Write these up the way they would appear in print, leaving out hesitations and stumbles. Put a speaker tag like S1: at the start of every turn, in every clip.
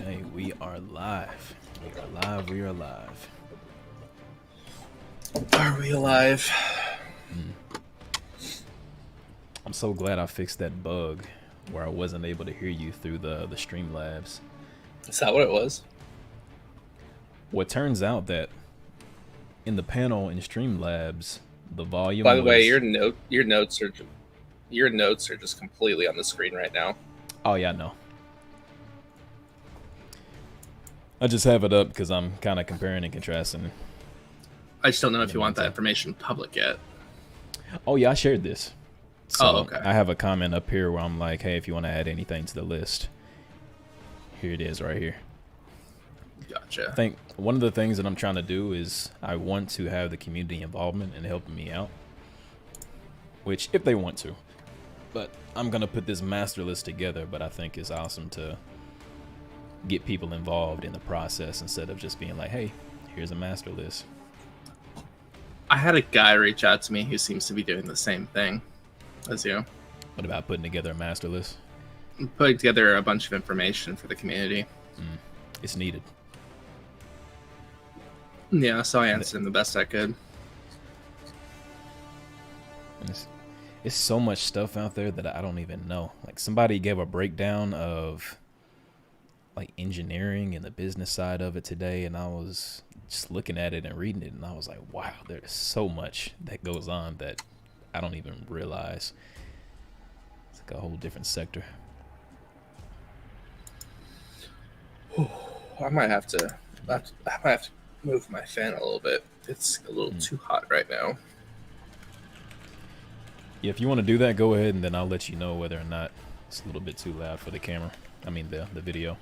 S1: Okay, we are live. We are live. We are live.
S2: Are we alive?
S1: I'm so glad I fixed that bug where I wasn't able to hear you through the Streamlabs.
S2: Is that what it was?
S1: Well, it turns out that in the panel in Streamlabs, the volume
S2: By the way,
S1: was...
S2: your notes are just completely on the screen right now.
S1: Oh, yeah, no. I just have it up because I'm kind of comparing and contrasting.
S2: I just don't know if you want that information public yet.
S1: Oh, yeah, I shared this. So
S2: okay.
S1: I have a comment up here where I'm like, hey, if you want to add anything to the list, here it is right here.
S2: Gotcha.
S1: I think one of the things that I'm trying to do is I want to have the community involvement and helping me out, which if they want to, but I'm going to put this master list together, but I think it's awesome to get people involved in the process instead of just being like, hey, here's a master list.
S2: I had a guy reach out to me who seems to be doing the same thing as you.
S1: What about putting together a master list?
S2: Putting together a bunch of information for the community.
S1: It's needed.
S2: Yeah, so I answered him the best I could.
S1: It's so much stuff out there that I don't even know. Like somebody gave a breakdown of like engineering and the business side of it today, and I was just looking at it and reading it, and I was like, wow, there's so much that goes on that I don't even realize. It's like a whole different sector.
S2: I might have to move my fan a little bit. It's a little too hot right now.
S1: Yeah, if you want to do that, go ahead, and then I'll let you know whether or not it's a little bit too loud for the camera. I mean the video.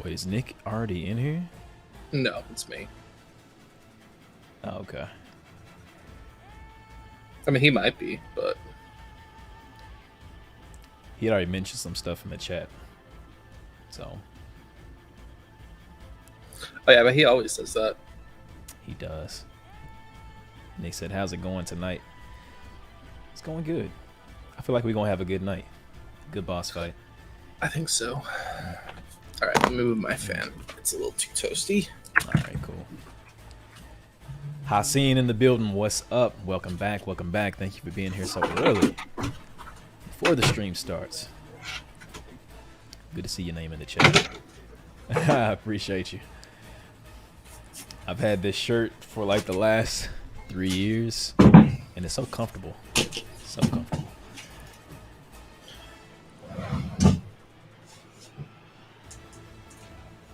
S1: Wait, is Nick already in here?
S2: No, it's me.
S1: Oh, okay.
S2: I mean, he might be, but
S1: He had already mentioned some stuff in the chat. So.
S2: Oh yeah, but he always says that.
S1: He does. Nick said, how's it going tonight? It's going good. I feel like we're going to have a good night. Good boss fight.
S2: I think so. All right, let me move my fan. It's a little too toasty.
S1: All right, cool. Haseen in the building. What's up? Welcome back. Welcome back. Thank you for being here so early before the stream starts. Good to see your name in the chat. I appreciate you. I've had this shirt for like the last 3 years, and it's so comfortable. So comfortable.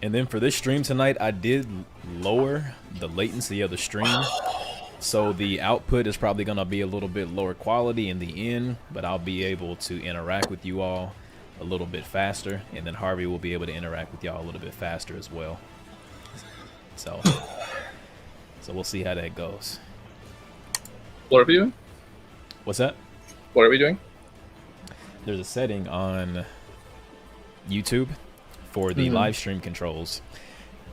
S1: And then for this stream tonight, I did lower the latency of the stream. So the output is probably going to be a little bit lower quality in the end, but I'll be able to interact with you all a little bit faster. And then Harvey will be able to interact with y'all a little bit faster as well. So we'll see how that goes.
S2: What are we doing?
S1: What's that?
S2: What are we doing?
S1: There's a setting on YouTube for the live stream controls,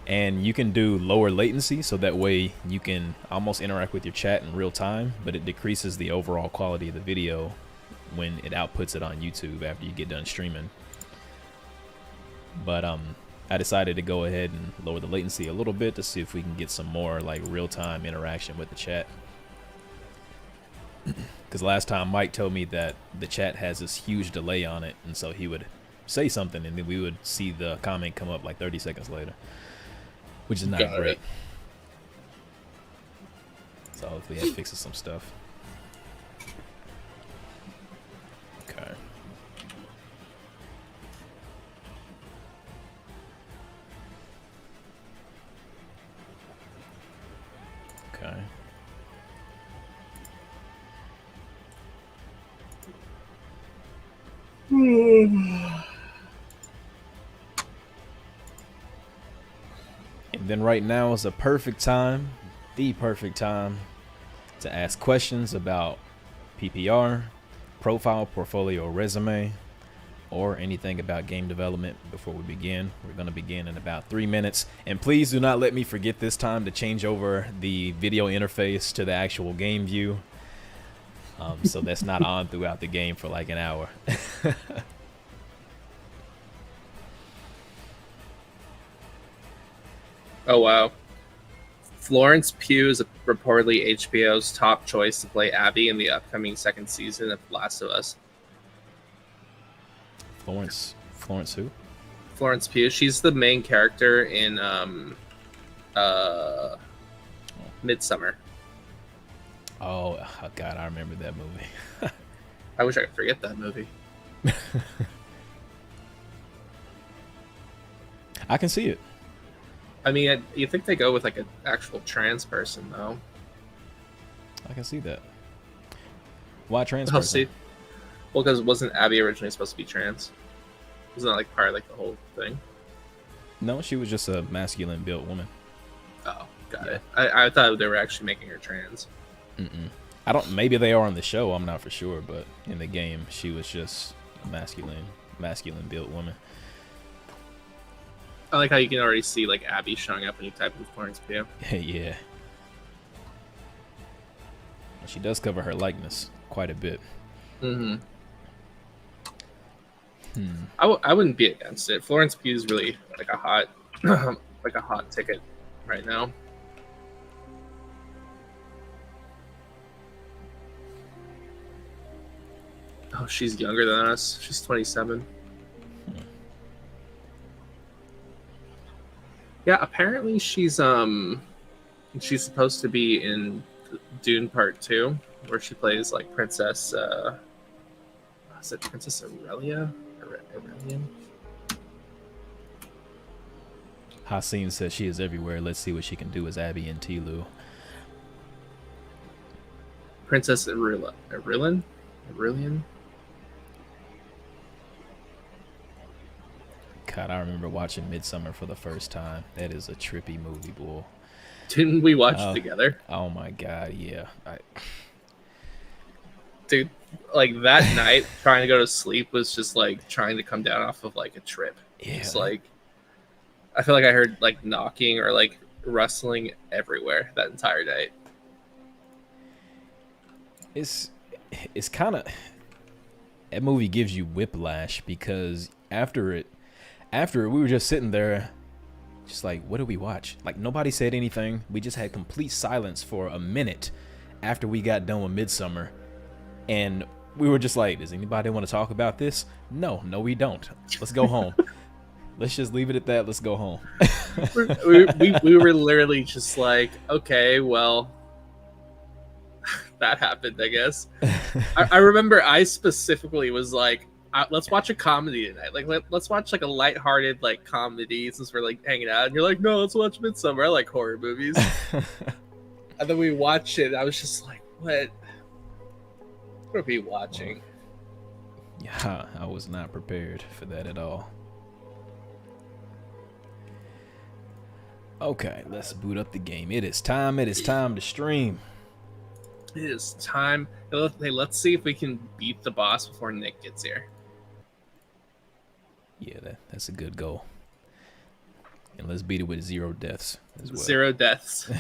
S1: and you can do lower latency, so that way you can almost interact with your chat in real time, but it decreases the overall quality of the video when it outputs it on YouTube after you get done streaming. But I decided to go ahead and lower the latency a little bit to see if we can get some more like real-time interaction with the chat. Because last time Mike told me that the chat has this huge delay on it, and so he would say something and then we would see the comment come up like 30 seconds later, which is not great. So hopefully that fixes some stuff. Okay. Okay. And then right now is the perfect time to ask questions about PPR, profile, portfolio, resume, or anything about game development before we begin. We're going to begin in about 3 minutes. And please do not let me forget this time to change over the video interface to the actual game view. So that's not on throughout the game for like an hour.
S2: Oh, wow. Florence Pugh is reportedly HBO's top choice to play Abby in the upcoming second season of Last of Us.
S1: Florence who?
S2: Florence Pugh. She's the main character in Midsummer.
S1: Oh, God, I remember that movie.
S2: I wish I could forget that movie.
S1: I can see it.
S2: I mean, you think they go with like an actual trans person, though?
S1: I can see that. Why trans
S2: I'll
S1: person?
S2: see. Well, because wasn't Abby originally supposed to be trans? Wasn't that like part of like the whole thing?
S1: No, she was just a masculine built woman.
S2: Oh, got it. I thought they were actually making her trans.
S1: Mm-mm. I don't. Maybe they are on the show. I'm not for sure, but in the game, she was just a masculine built woman.
S2: I like how you can already see like Abby showing up when you type in Florence Pugh.
S1: Yeah. She does cover her likeness quite a bit.
S2: Mm-hmm. I wouldn't be against it. Florence Pugh is really like a hot, like a hot ticket right now. Oh, she's younger than us. She's 27. Yeah, apparently she's supposed to be in Dune Part 2, where she plays like Princess is it Princess Aurelia? Aurelian?
S1: Hassim says she is everywhere. Let's see what she can do as Abby and Tilu.
S2: Princess Aurelian?
S1: God, I remember watching Midsummer for the first time. That is a trippy movie, boy.
S2: Didn't we watch it together?
S1: Oh my God, yeah.
S2: Dude, like that night, trying to go to sleep was just like trying to come down off of like a trip.
S1: Yeah.
S2: It's like, I feel like I heard like knocking or like rustling everywhere that entire night.
S1: It's kind of, that movie gives you whiplash because after it we were just sitting there just like, what did we watch? Like nobody said anything. We just had complete silence for a minute after we got done with Midsummer, and we were just like, does anybody want to talk about this? No, we don't. Let's go home. Let's just leave it at that. Let's go home.
S2: we were literally just like, okay, well, that happened, I guess. I remember I specifically was like, let's watch a comedy tonight. Like, let's watch like a lighthearted like comedy since we're like hanging out. And you're like, no, let's watch Midsummer. I like horror movies. And then we watched it. And I was just like, what are we watching?
S1: Yeah, I was not prepared for that at all. Okay, let's boot up the game. It is time to stream.
S2: It is time. Hey, let's see if we can beat the boss before Nick gets here.
S1: Yeah, that's a good goal. And let's beat it with 0 deaths as well.
S2: 0 deaths.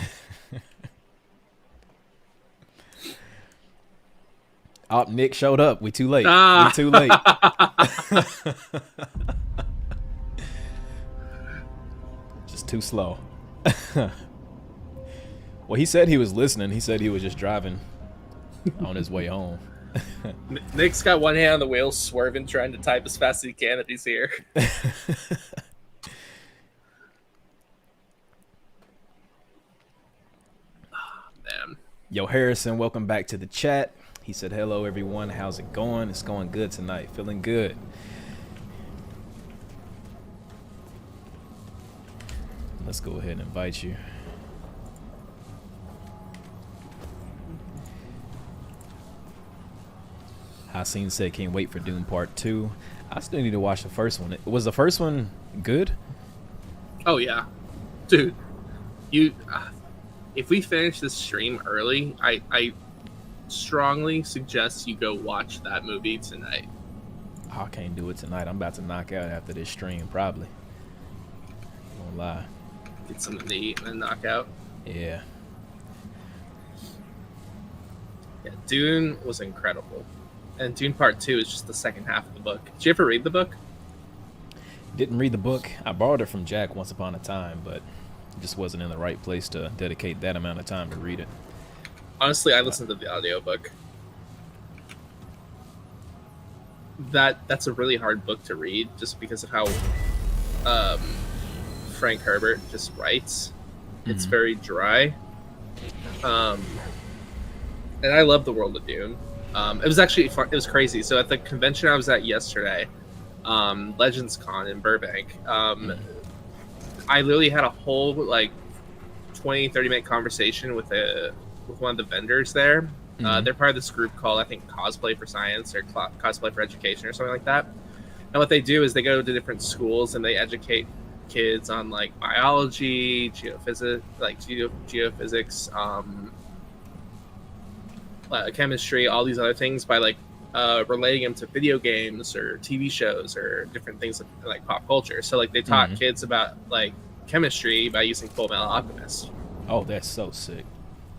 S1: Oh, Nick showed up. We too late. We too late. Just too slow. Well, he said he was listening. He said he was just driving on his way home.
S2: Nick's got one hand on the wheel, swerving, trying to type as fast as he can if he's here. Man.
S1: Yo, Harrison, welcome back to the chat. He said, hello, everyone. How's it going? It's going good tonight. Feeling good. Let's go ahead and invite you. Hassim said, can't wait for Doom Part 2. I still need to watch the first one. Was the first one good?
S2: Oh, yeah. Dude, if we finish this stream early, I strongly suggest you go watch that movie tonight.
S1: I can't do it tonight. I'm about to knock out after this stream, probably. Won't lie.
S2: Get something to eat and then knock out.
S1: Yeah.
S2: Yeah, Dune was incredible. And Dune Part 2 is just the second half of the book. Did you ever read the book?
S1: Didn't read the book. I borrowed it from Jack once upon a time, but just wasn't in the right place to dedicate that amount of time to read it.
S2: Honestly, I listened to the audiobook. That's a really hard book to read just because of how Frank Herbert just writes. It's very dry. And I love the world of Dune. It was actually fun. It was crazy. So at the convention I was at yesterday, Legends Con in Burbank, I literally had a whole like 20-30 minute conversation with one of the vendors there. They're part of this group called, I think, Cosplay for Science or Cosplay for Education or something like that. And what they do is they go to different schools and they educate kids on like biology, geophysics, chemistry, all these other things by like relating them to video games or TV shows or different things like pop culture. So like they taught kids about like chemistry by using Full Metal Alchemist.
S1: Oh, that's so sick.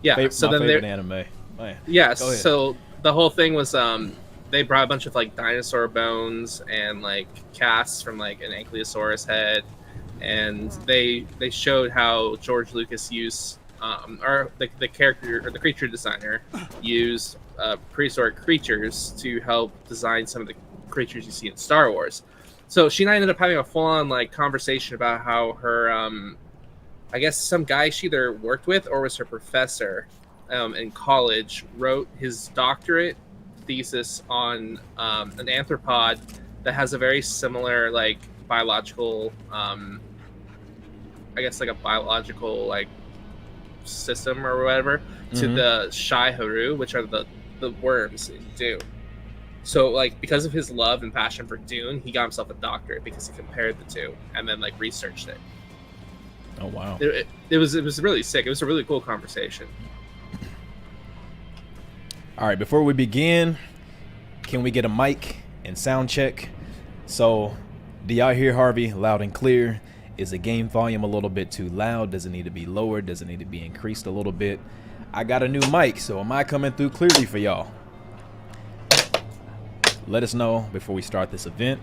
S2: Yeah,
S1: so then favorite anime. Man.
S2: Yeah, so the whole thing was they brought a bunch of like dinosaur bones and like casts from like an ankylosaurus head, and they showed how George Lucas used or the character or the creature designer used prehistoric creatures to help design some of the creatures you see in Star Wars. So she and I ended up having a full-on like conversation about how her I guess some guy she either worked with or was her professor in college wrote his doctorate thesis on an arthropod that has a very similar like biological I guess like a biological like system or whatever to the Shai Haru, which are the worms in Dune. So like because of his love and passion for Dune, he got himself a doctorate because he compared the two and then like researched it.
S1: Oh wow.
S2: It was really sick. It was a really cool conversation.
S1: All right, before we begin, can we get a mic and sound check? So, do y'all hear Harvey loud and clear? Is the game volume a little bit too loud? Does it need to be lowered? Does it need to be increased a little bit? I got a new mic, so am I coming through clearly for y'all? Let us know before we start this event.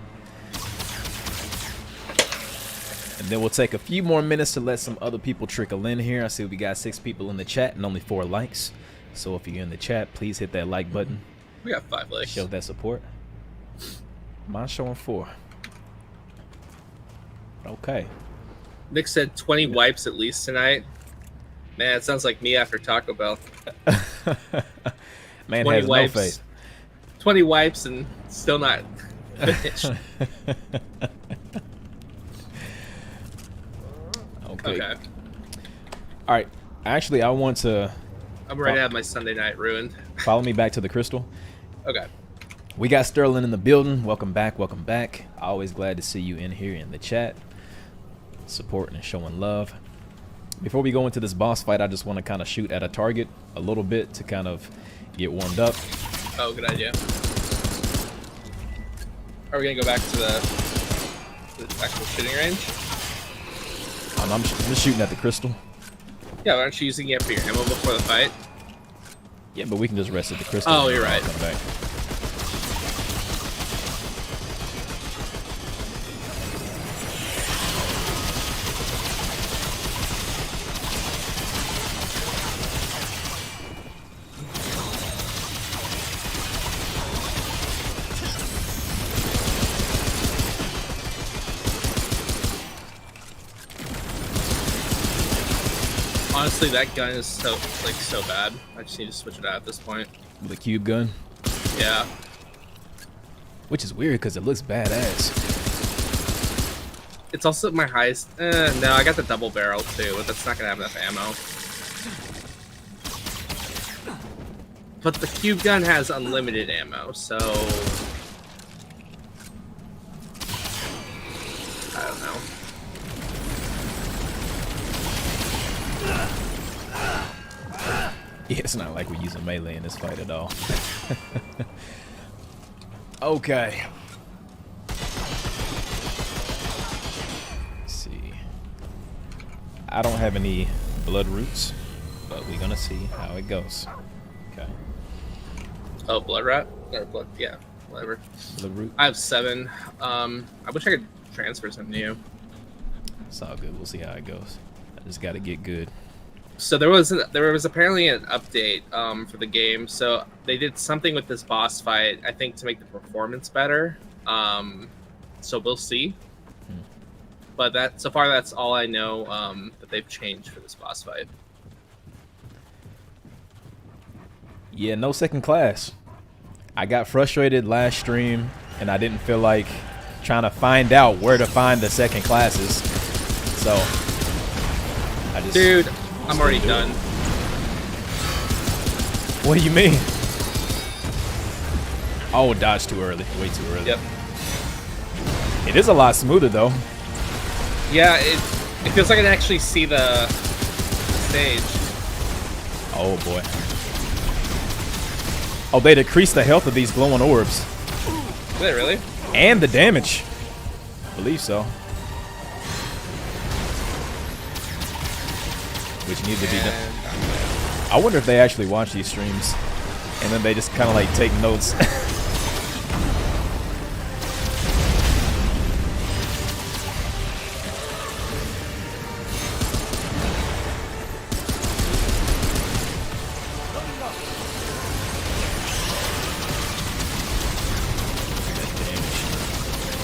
S1: And then we'll take a few more minutes to let some other people trickle in here. I see we got 6 people in the chat and only 4 likes. So if you're in the chat, please hit that like button.
S2: We got 5 likes.
S1: Show that support. Mine's showing 4. Okay.
S2: Nick said 20 wipes at least tonight. Man, it sounds like me after Taco Bell.
S1: Man has wipes, no faith.
S2: 20 wipes and still not finished. Okay.
S1: All right. Actually, I want to...
S2: I'm ready to have my Sunday night ruined.
S1: Follow me back to the crystal.
S2: Okay.
S1: We got Sterling in the building. Welcome back. Welcome back. Always glad to see you in here in the chat. Supporting and showing love. Before we go into this boss fight, I just want to kind of shoot at a target a little bit to kind of get warmed up.
S2: Oh, good idea. Are we going to go back to the actual shooting range?
S1: I'm just shooting at the crystal.
S2: Yeah, aren't you using it for your ammo before the fight?
S1: Yeah, but we can just rest at the crystal.
S2: Oh, you're right.
S1: Come back.
S2: Honestly, that gun is so bad. I just need to switch it out at this point.
S1: The cube gun?
S2: Yeah.
S1: Which is weird because it looks badass.
S2: It's also my highest. No, I got the double barrel too, but that's not gonna have enough ammo. But the cube gun has unlimited ammo, so I don't know.
S1: Yeah, it's not like we're using melee in this fight at all. Okay. I don't have any blood roots, but we're gonna see how it goes. Okay.
S2: Oh, blood rat? Or blood, yeah, whatever.
S1: Blood root.
S2: I have 7. I wish I could transfer some to you.
S1: It's all good. We'll see how it goes. I just got to get good.
S2: So there was apparently an update for the game. So they did something with this boss fight, I think, to make the performance better. So we'll see. But so far that's all I know that they've changed for this boss fight.
S1: Yeah, no second class. I got frustrated last stream, and I didn't feel like trying to find out where to find the second classes. So I just...
S2: Dude, I'm already done.
S1: What do you mean? Oh, dodge too early. Way too early.
S2: Yep.
S1: It is a lot smoother, though.
S2: Yeah, it feels like I can actually see the stage.
S1: Oh, boy. Oh, they decreased the health of these glowing orbs.
S2: Did it really?
S1: And the damage. I believe so. Which needs to be done. I wonder if they actually watch these streams and then they just kind of like take notes.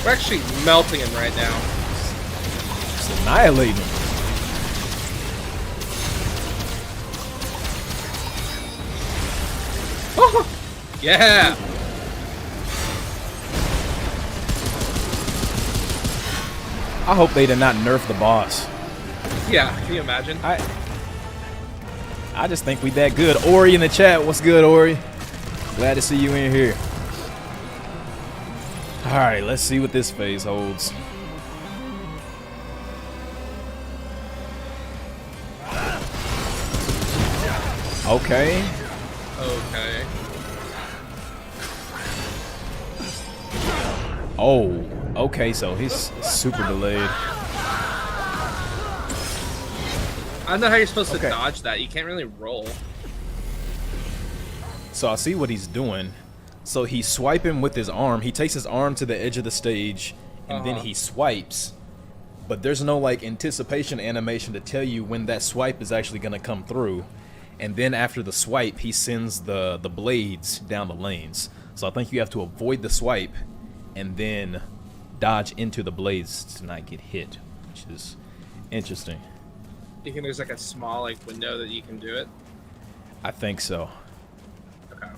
S2: We're actually melting him right now.
S1: Just annihilating him.
S2: Oh, yeah.
S1: I hope they did not nerf the boss.
S2: Yeah, can you imagine?
S1: I just think we that good. Ori in the chat. What's good, Ori? Glad to see you in here. Alright, let's see what this phase holds. Okay.
S2: Okay.
S1: Oh, okay, so he's super delayed.
S2: I don't know how you're supposed
S1: Okay.
S2: to dodge that. You can't really roll.
S1: So I see what he's doing. So he's swiping with his arm. He takes his arm to the edge of the stage, and then he swipes. But there's no like anticipation animation to tell you when that swipe is actually gonna come through. And then after the swipe, he sends the blades down the lanes. So I think you have to avoid the swipe and then dodge into the blades to not get hit, which is interesting.
S2: You think there's like a small like window that you can do it?
S1: I think so.
S2: Okay.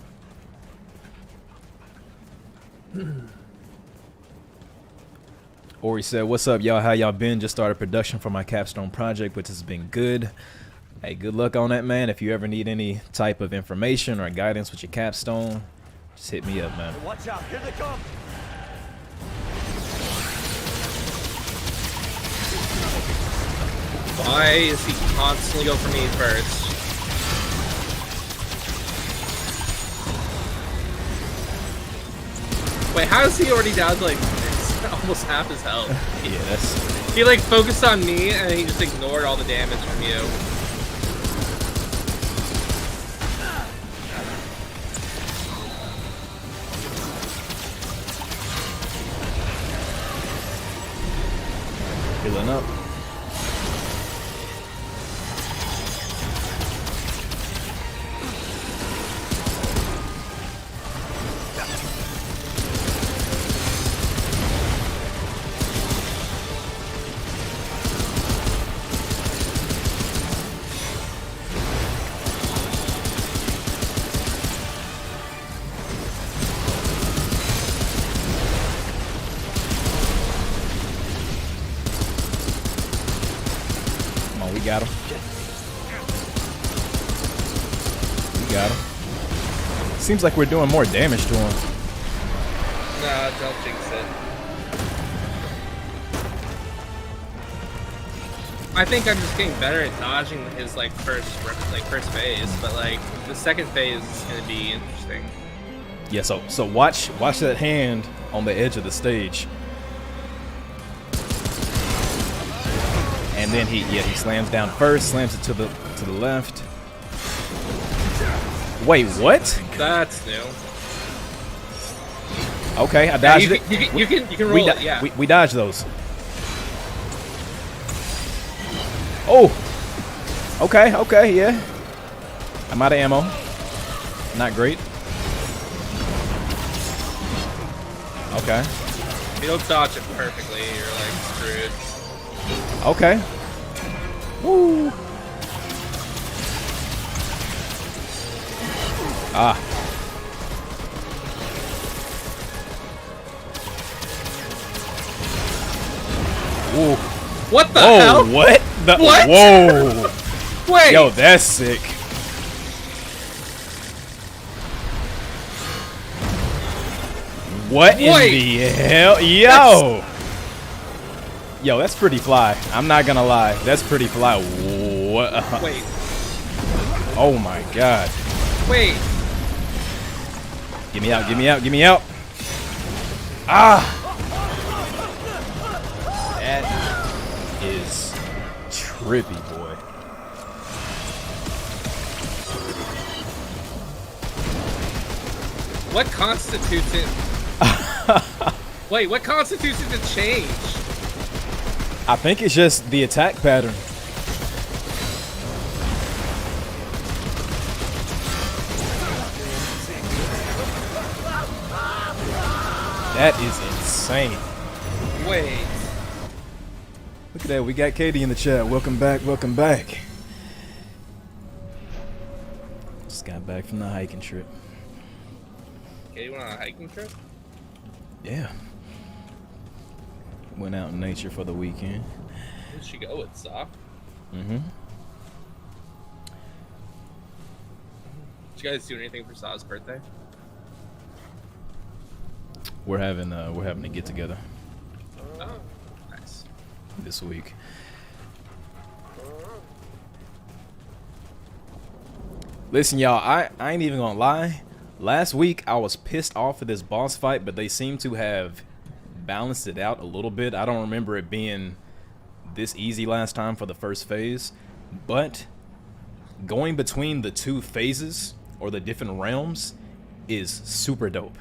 S1: Ori said, "What's up, y'all? How y'all been? Just started production for my capstone project, which has been good. Hey, good luck on that, man. If you ever need any type of information or guidance with your capstone, just hit me up, man."
S3: Watch out, here they come.
S2: Why is he constantly go for me first? Wait, how is he already down to like almost half his health?
S1: Yeah, that's...
S2: He like focused on me and he just ignored all the damage from you.
S1: Healing up. We got him. We got him. Seems like we're doing more damage to him.
S2: Nah, don't jinx it. I think I'm just getting better at dodging his like first phase, but like the second phase is gonna be interesting.
S1: Yeah, so watch that hand on the edge of the stage. And then he slams down first, slams it to the left. Wait, what?
S2: That's new.
S1: Okay, I dodged it.
S2: You can roll it, yeah.
S1: We dodged those. Oh! Okay, yeah. I'm out of ammo. Not great. Okay.
S2: If you don't dodge it perfectly, you're like screwed.
S1: Okay. Woo! Ah. Whoa.
S2: What the hell?
S1: What?
S2: What?
S1: Whoa.
S2: Wait.
S1: Yo, that's sick. What in the hell? Yo. Yo, that's pretty fly. I'm not gonna lie. That's pretty fly. What?
S2: Wait.
S1: Oh my god.
S2: Wait.
S1: Get me out, get me out, get me out. Ah! That is trippy, boy.
S2: What constitutes it? Wait, what constitutes it to change?
S1: I think it's just the attack pattern. That is insane.
S2: Wait.
S1: Look at that. We got Katie in the chat. Welcome back. Welcome back. Just got back from the hiking trip.
S2: Katie went on a hiking trip?
S1: Yeah. Went out in nature for the weekend.
S2: Who did she go with, Sock?
S1: Mm-hmm.
S2: Did you guys do anything for Saw's birthday?
S1: We're having a get together
S2: Oh, nice.
S1: this week. Listen, y'all, I ain't even gonna lie. Last week I was pissed off at this boss fight, but they seem to have balanced it out a little bit. I don't remember it being this easy last time for the first phase, but going between the two phases or the different realms is super dope.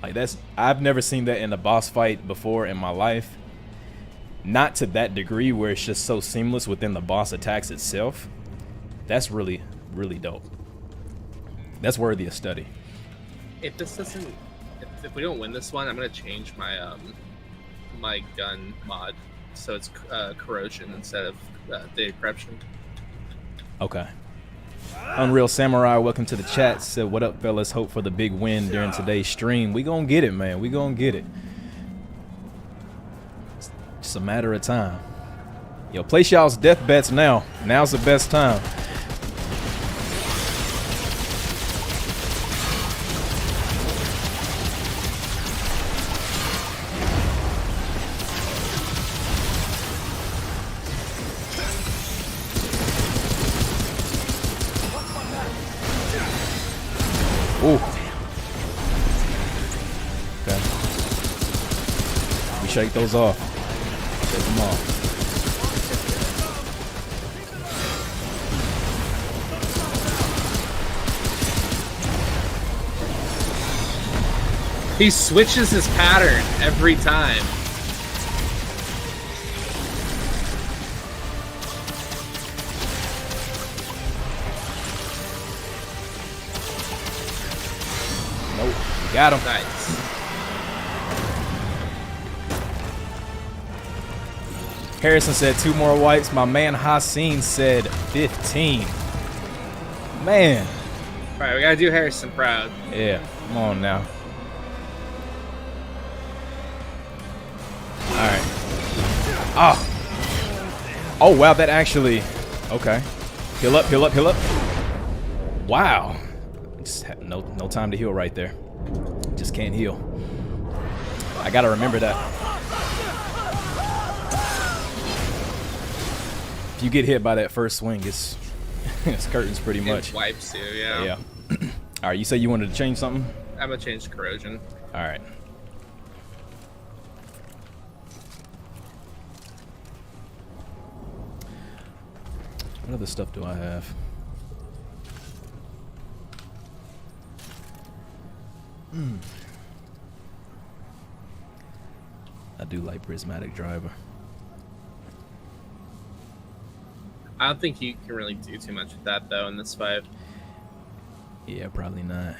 S1: Like I've never seen that in a boss fight before in my life. Not to that degree where it's just so seamless within the boss attacks itself. That's really, really dope. That's worthy of study.
S2: If this doesn't, if we don't win this one, I'm gonna change my my gun mod so it's corrosion instead of data corruption.
S1: Okay. Unreal Samurai, welcome to the chat. Said, what up, fellas? Hope for the big win during today's stream. We gonna get it, man. We gonna get it. It's just a matter of time. Yo, place y'all's death bets now. Now's the best time. Ooh. Okay. We shake those off. Shake them off.
S2: He switches his pattern every time.
S1: Nope. Got him.
S2: Nice.
S1: Harrison said 2 more wipes. My man Haseen said 15. Man.
S2: Alright, we gotta do Harrison proud.
S1: Yeah, come on now. Alright. Oh. Oh, wow, that actually... Okay. Heal up, heal up, heal up. Wow. Just had no time to heal right there. Just can't heal. I gotta remember that. If you get hit by that first swing, it's it's curtains pretty much.
S2: It wipes you, yeah.
S1: Yeah. All right, you said you wanted to change something?
S2: I'm gonna change corrosion.
S1: All right. What other stuff do I have? I do like prismatic driver.
S2: I don't think you can really do too much with that though in this fight.
S1: Yeah, probably not.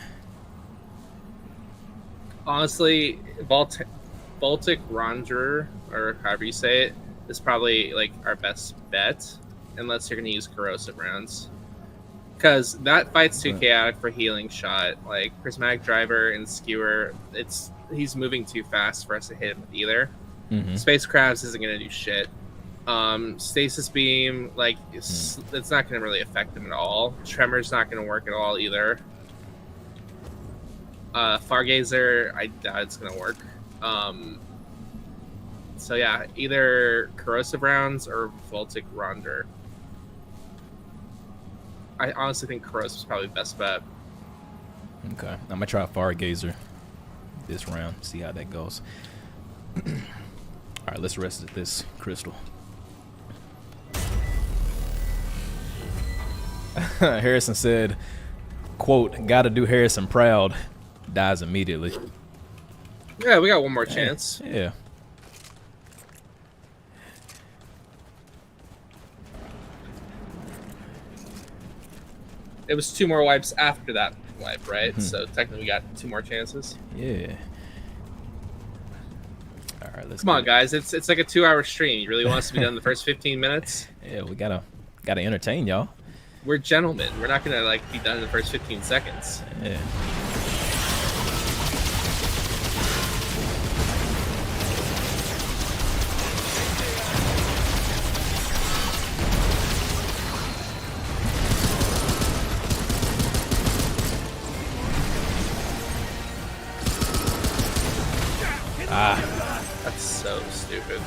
S2: Honestly, Baltic Ranger, or however you say it, is probably like our best bet, unless you're gonna use corrosive rounds. Because that fight's too chaotic for healing shot. Like prismatic driver and skewer, he's moving too fast for us to hit him with either. Space crabs isn't gonna do shit. Stasis beam, like it's not gonna really affect him at all. Tremor's not gonna work at all either. Fargazer, I doubt it's gonna work. So yeah, either corrosive rounds or Baltic Ranger. I honestly think corrosive is probably the best bet.
S1: Okay, I'm gonna try Fargazer this round, see how that goes. All right, let's rest at this crystal. Harrison said, quote, "Gotta do Harrison proud." Dies immediately.
S2: Yeah, we got one more chance.
S1: Yeah.
S2: It was 2 more wipes after that wipe, right? So technically we got 2 more chances.
S1: Yeah. All right, let's
S2: come on, guys. It's like a 2-hour stream. You really want us to be done in the first 15 minutes?
S1: Yeah, we gotta entertain y'all.
S2: We're gentlemen. We're not gonna like be done in the first 15 seconds.
S1: Yeah.
S2: That's so stupid.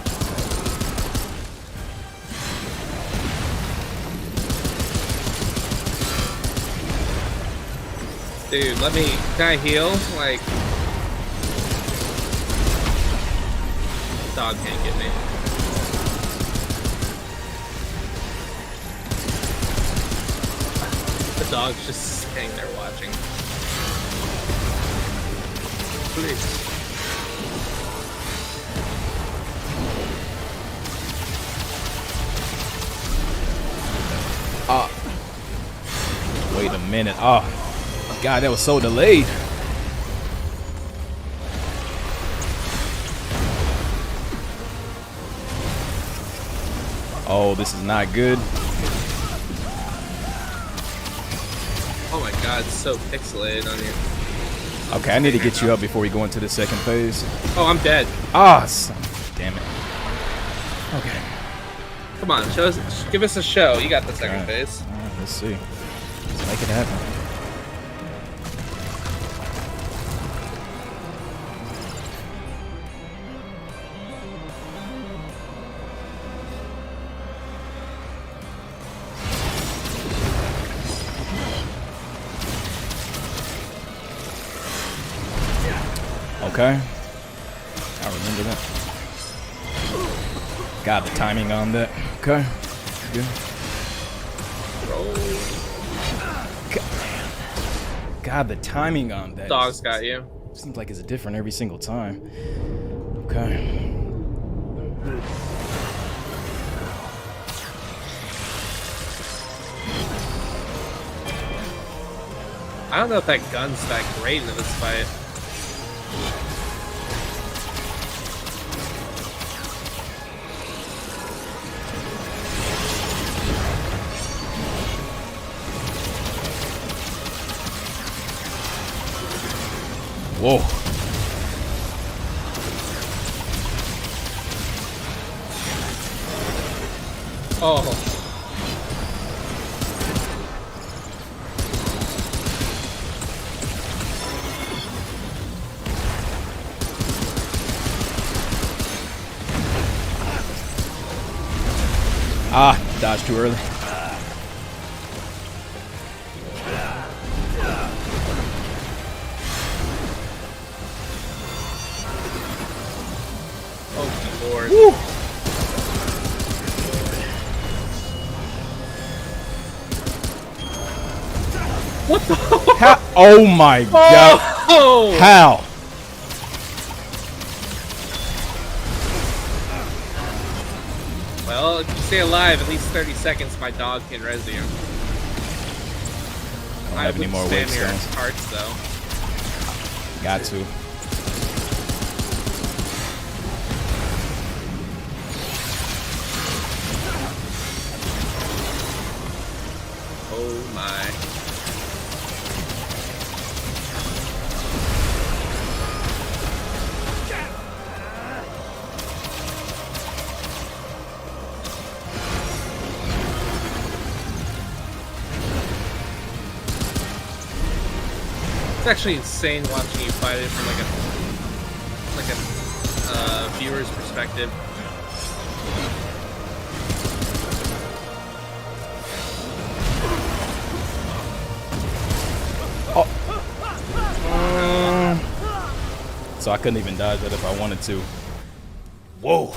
S2: Dude, can I heal? Like, dog can't get me. The dog's just standing there watching. Please.
S1: Wait a minute. Oh, God, that was so delayed. Oh, this is not good.
S2: Oh my God, it's so pixelated on you.
S1: Okay, I need to get you up before we go into the second phase.
S2: Oh, I'm dead.
S1: Ah, damn it. Okay.
S2: Come on, give us a show. You got the second phase.
S1: All right, let's see. Let's make it happen. Okay. I remember that. Got the timing on that. Okay. Good. God, the timing on that.
S2: Dog's got you.
S1: Seems like it's different every single time. Okay.
S2: I don't know if that gun's that great in this fight.
S1: Whoa.
S2: Oh.
S1: Ah, dodged too early.
S2: Oh, Lord.
S1: Woo.
S2: What the?
S1: How? Oh my god!
S2: Oh!
S1: How?
S2: Well, if you stay alive at least 30 seconds, my dog can res you.
S1: Don't have any more wave
S2: spam your
S1: stones.
S2: hearts though.
S1: Got to.
S2: Oh my. It's actually insane watching you fight it from like a viewer's perspective.
S1: So I couldn't even dodge that if I wanted to. Whoa.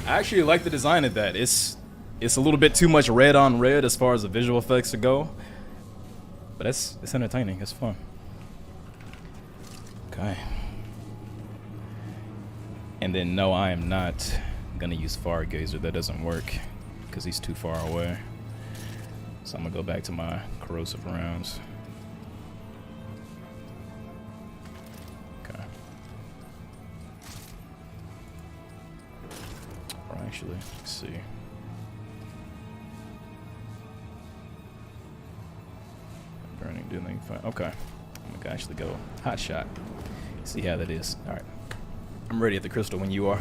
S1: I actually like the design of that. It's a little bit too much red on red as far as the visual effects go. But it's entertaining. It's fun. Okay. And then no, I am not gonna use Far Gazer. That doesn't work because he's too far away. So I'm gonna go back to my corrosive rounds. Okay. Or actually, let's see. Burning, doing fine. Okay. I'm gonna actually go hot shot. See how that is. All right. I'm ready at the crystal when you are.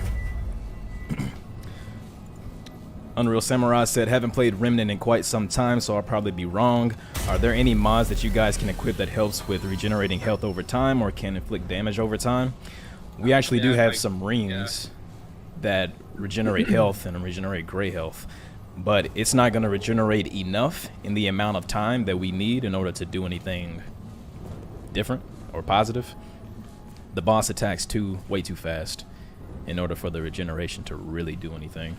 S1: Unreal Samurai said, haven't played Remnant in quite some time, so I'll probably be wrong. Are there any mods that you guys can equip that helps with regenerating health over time or can inflict damage over time? We actually do have some rings that regenerate health and regenerate gray health, but it's not going to regenerate enough in the amount of time that we need in order to do anything different or positive. The boss attacks way too fast in order for the regeneration to really do anything.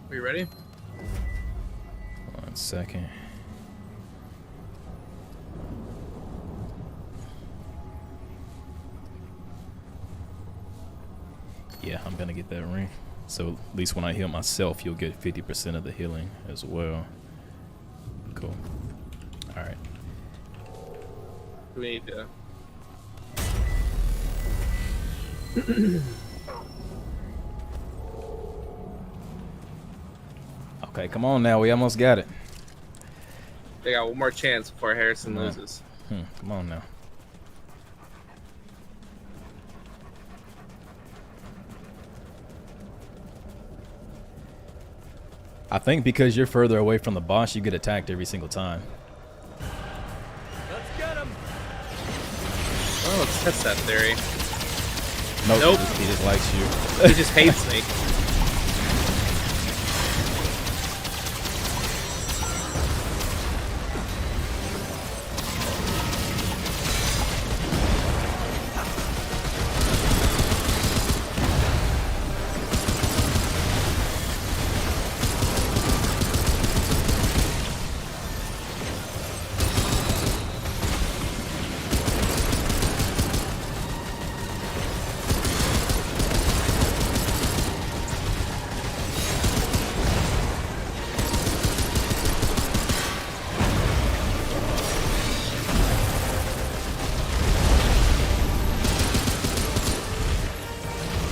S2: Are you ready?
S1: 1 second. Yeah, I'm gonna get that ring. So at least when I heal myself, you'll get 50% of the healing as well. Cool. Alright.
S2: We need to...
S1: Okay, come on now. We almost got it.
S2: They got one more chance before Harrison loses.
S1: Come on now. I think because you're further away from the boss, you get attacked every single time.
S3: Let's get him.
S2: Oh, let's test that theory.
S1: Nope. He just likes you.
S2: He just hates me.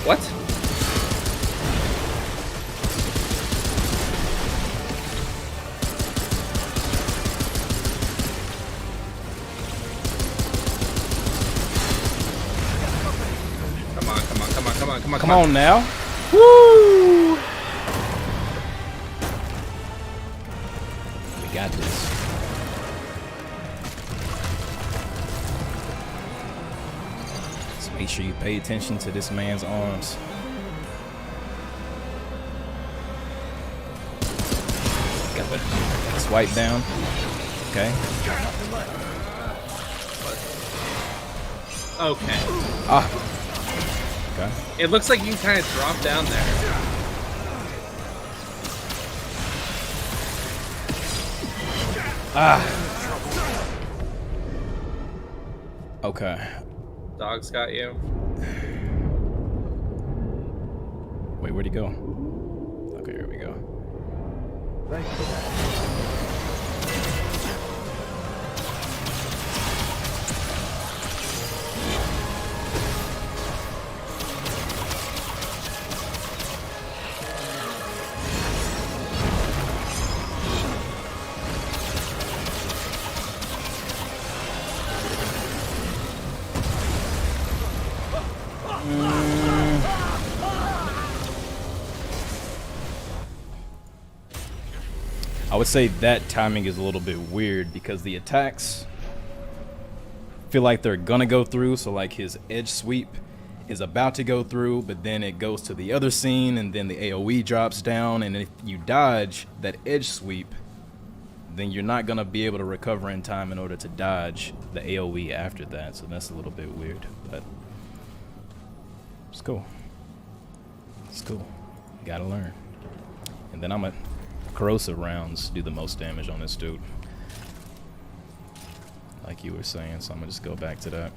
S2: What?
S1: Come on now.
S2: Woo!
S1: We got this. So make sure you pay attention to this man's arms. Got the swipe down. Okay.
S2: Okay.
S1: Ah. Okay.
S2: It looks like you kind of dropped down there.
S1: Ah. Okay.
S2: Dog's got you.
S1: Wait, where'd he go? Okay, here we go.
S3: Thanks for that.
S1: I would say that timing is a little bit weird because the attacks feel like they're gonna go through. So like his edge sweep is about to go through, but then it goes to the other scene and then the AoE drops down. And if you dodge that edge sweep, then you're not gonna be able to recover in time in order to dodge the AoE after that. So that's a little bit weird, but it's cool. It's cool. You gotta learn. And then I'm a corrosive rounds do the most damage on this dude, like you were saying, so I'm gonna just go back to that.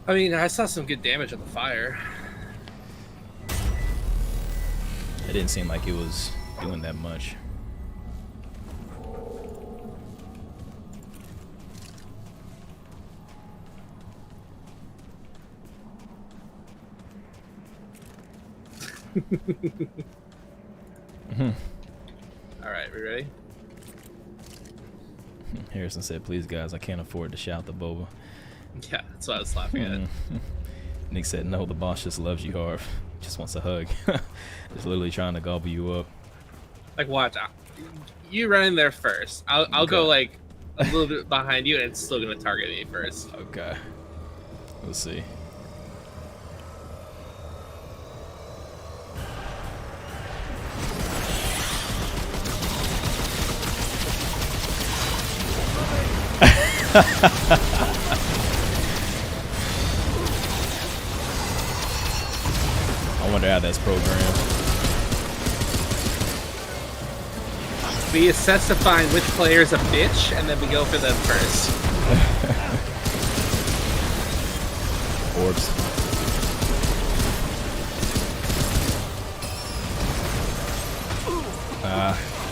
S2: I mean, I saw some good damage on the fire.
S1: It didn't seem like it was doing that much.
S2: All right, we ready?
S1: Harrison said, please guys, I can't afford to shout the boba.
S2: Yeah, that's what I was laughing at.
S1: Nick said, no, the boss just loves you, Harv. Just wants a hug. Just literally trying to gobble you up.
S2: Like, watch out. You run in there first. I'll go like a little bit behind you, and it's still gonna target me first.
S1: Okay. We'll see. I wonder how that's programmed.
S2: We assess to find which player's a bitch, and then we go for them first.
S1: Orbs.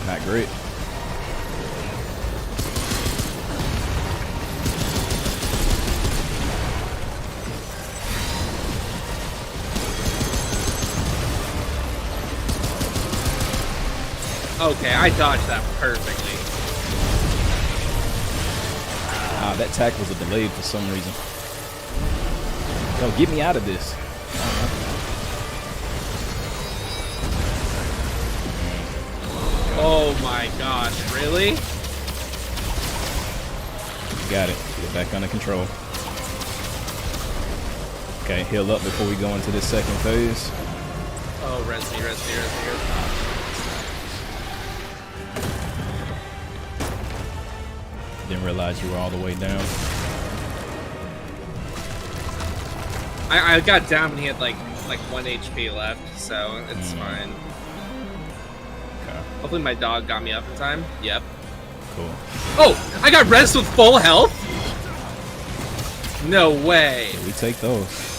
S1: Not great.
S2: Okay, I dodged that perfectly.
S1: That attack was delayed for some reason. Yo, get me out of this.
S2: Oh my gosh, really?
S1: Got it. Get it back under control. Okay, heal up before we go into this second phase.
S2: Oh, res me.
S1: Didn't realize you were all the way down.
S2: I got down when he had like 1 HP left, so it's fine.
S1: Okay,
S2: Hopefully my dog got me up in time. Yep.
S1: cool.
S2: Oh, I got res with full health? No way.
S1: Yeah, we take those.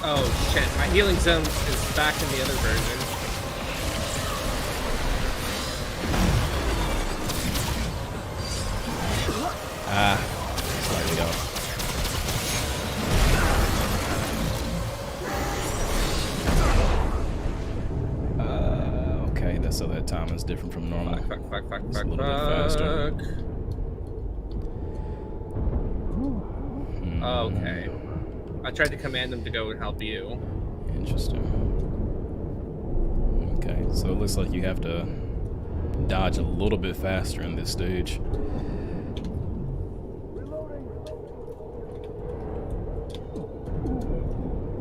S2: Oh shit, my healing zone is back in the other version.
S1: Slightly off. Okay, that's so that time is different from normal.
S2: Fuck.
S1: It's a little bit faster.
S2: Okay. I tried to command him to go and help you.
S1: Interesting. Okay, so it looks like you have to dodge a little bit faster in this stage.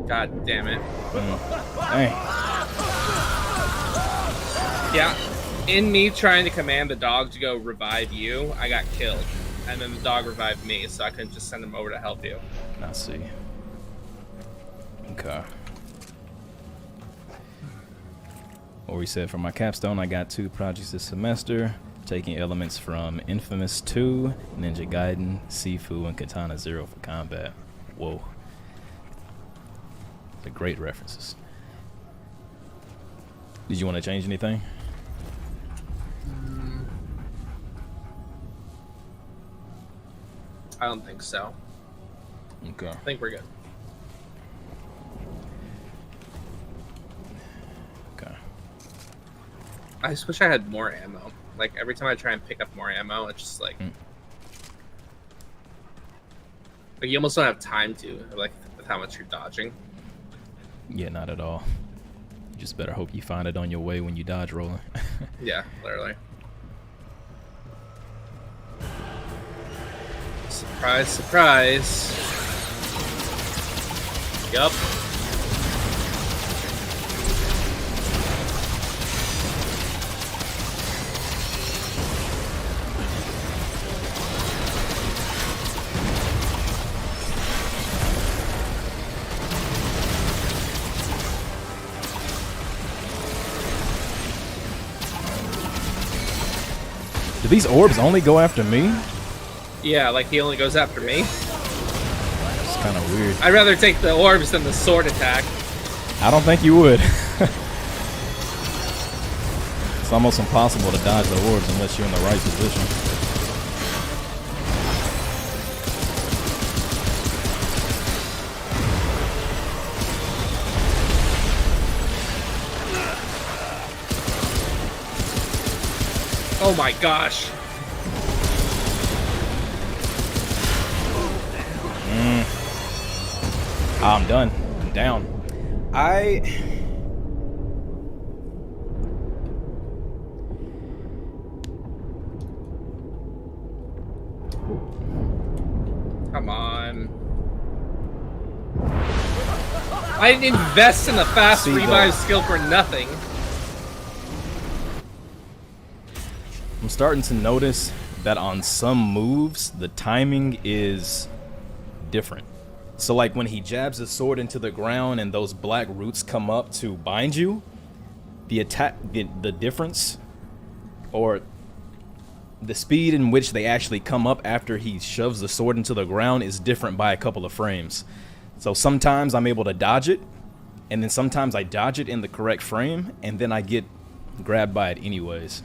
S2: God damn it.
S1: Dang.
S2: Yeah. In me trying to command the dog to go revive you, I got killed. And then the dog revived me, so I couldn't just send him over to help you.
S1: I see. Okay. Or we said for my capstone, I got 2 projects this semester, taking elements from Infamous 2, Ninja Gaiden, Sifu, and Katana Zero for combat. Whoa. They're great references. Did you want to change anything?
S2: I don't think so.
S1: Okay.
S2: I think we're good.
S1: Okay.
S2: I just wish I had more ammo. Like, every time I try and pick up more ammo, it's just like... Like, you almost don't have time to, like, with how much you're dodging.
S1: Yeah, not at all. You just better hope you find it on your way when you dodge rolling.
S2: Yeah, literally. Surprise, surprise. Yup.
S1: Do these orbs only go after me?
S2: Yeah, like he only goes after me.
S1: It's kind of weird.
S2: I'd rather take the orbs than the sword attack.
S1: I don't think you would. It's almost impossible to dodge the orbs unless you're in the right position.
S2: Oh my gosh.
S1: I'm done. I'm down.
S2: Come on. I didn't invest in the fast revive skill for nothing.
S1: I'm starting to notice that on some moves, the timing is different. So like when he jabs his sword into the ground and those black roots come up to bind you, the attack, the difference, or the speed in which they actually come up after he shoves the sword into the ground is different by a couple of frames. So sometimes I'm able to dodge it, and then sometimes I dodge it in the correct frame, and then I get grabbed by it anyways.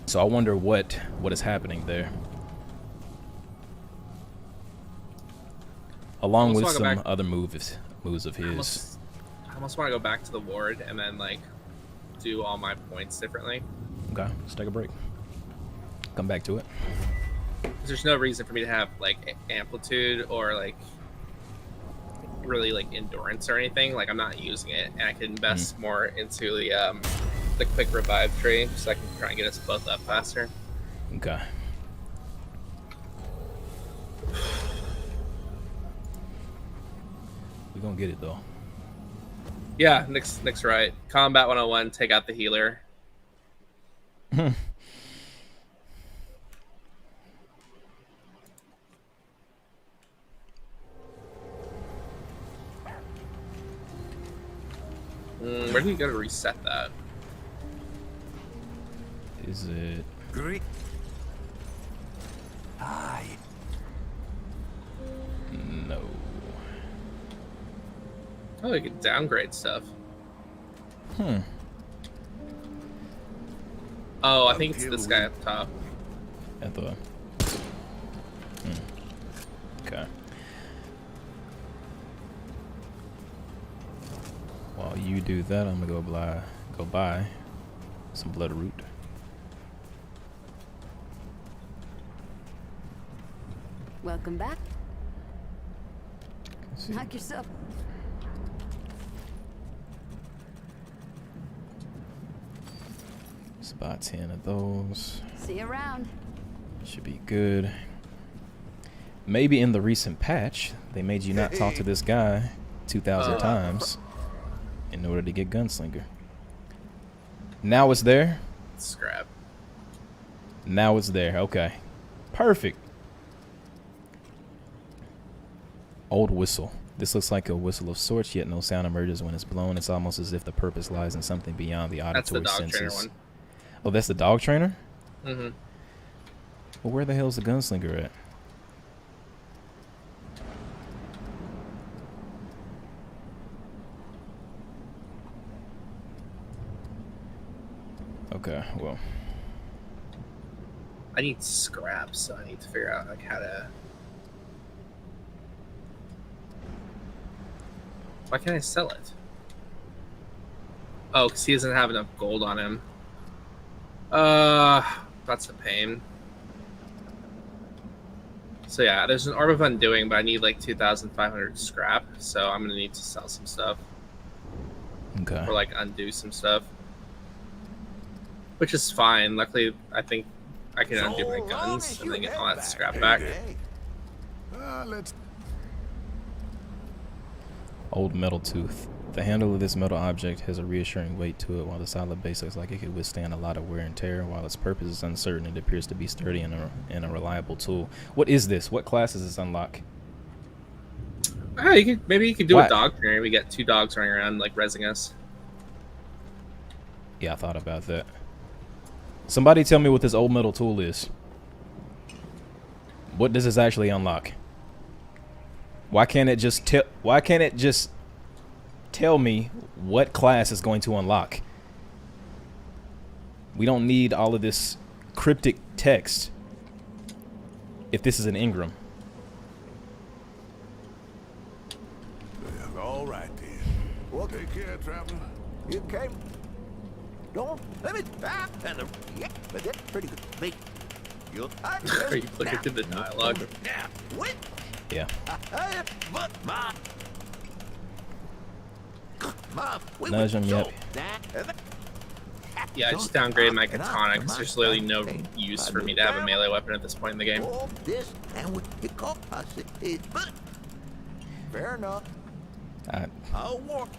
S1: So I wonder what is happening there. Along with some other moves of his.
S2: I almost want to go back to the ward and then like do all my points differently.
S1: Okay, let's take a break. Come back to it.
S2: 'Cause there's no reason for me to have like amplitude or like really like endurance or anything. Like I'm not using it, and I can invest more into the quick revive tree so I can try and get us both up faster.
S1: Okay. We're gonna get it though.
S2: Yeah, Nick's right. Combat 101, take out the healer. Where do you go to reset that?
S1: Is it?
S4: Great. Aye.
S1: No.
S2: Oh, you can downgrade stuff. Oh, I think it's this guy up top.
S1: At the. Okay. While you do that, I'm gonna go buy some bloodroot.
S5: Welcome back.
S4: Knock yourself.
S1: It's about 10 of those.
S4: See you around.
S1: Should be good. Maybe in the recent patch, they made you not talk to this guy 2,000 times in order to get Gunslinger. Now it's there?
S2: Scrap.
S1: Now it's there. Okay. Perfect. Old whistle. This looks like a whistle of sorts, yet no sound emerges when it's blown. It's almost as if the purpose lies in something beyond the
S2: That's the
S1: auditory
S2: dog trainer
S1: senses.
S2: one.
S1: Oh, that's the dog trainer?
S2: Mm-hmm.
S1: Well, where the hell's the Gunslinger at? Okay, well.
S2: I need scrap, so I need to figure out like how to. Why can't I sell it? Oh, because he doesn't have enough gold on him. That's a pain. So yeah, there's an Orb of Undoing, but I need like 2,500 scrap, so I'm gonna need to sell some stuff.
S1: Okay.
S2: Or like undo some stuff. Which is fine. Luckily, I think I can undo my guns and then get all that scrap back.
S3: Let's
S1: Old metal tooth. The handle of this metal object has a reassuring weight to it, while the solid base looks like it could withstand a lot of wear and tear. While its purpose is uncertain, it appears to be sturdy and a reliable tool. What is this? What class does this unlock?
S2: Maybe you could do
S1: What?
S2: a dog trainer. We got 2 dogs running around like rezzing us.
S1: Yeah, I thought about that. Somebody tell me what this old metal tool is. What does this actually unlock? Why can't it just tell me what class is going to unlock? We don't need all of this cryptic text if this is an Ingram.
S3: all right then. Well, take care, traveler.
S5: You came. Don't let me back and yeah, but that's pretty good. Me. You
S2: Are you clicking through the dialogue?
S5: now. Wait.
S1: Yeah.
S5: But Mom. Mom, we
S1: Nudge him, yep.
S2: Yeah, I just downgraded my katana because there's literally no use for me to have a melee weapon at this point in the game.
S5: This and we call us it, but fair enough. I'll walk.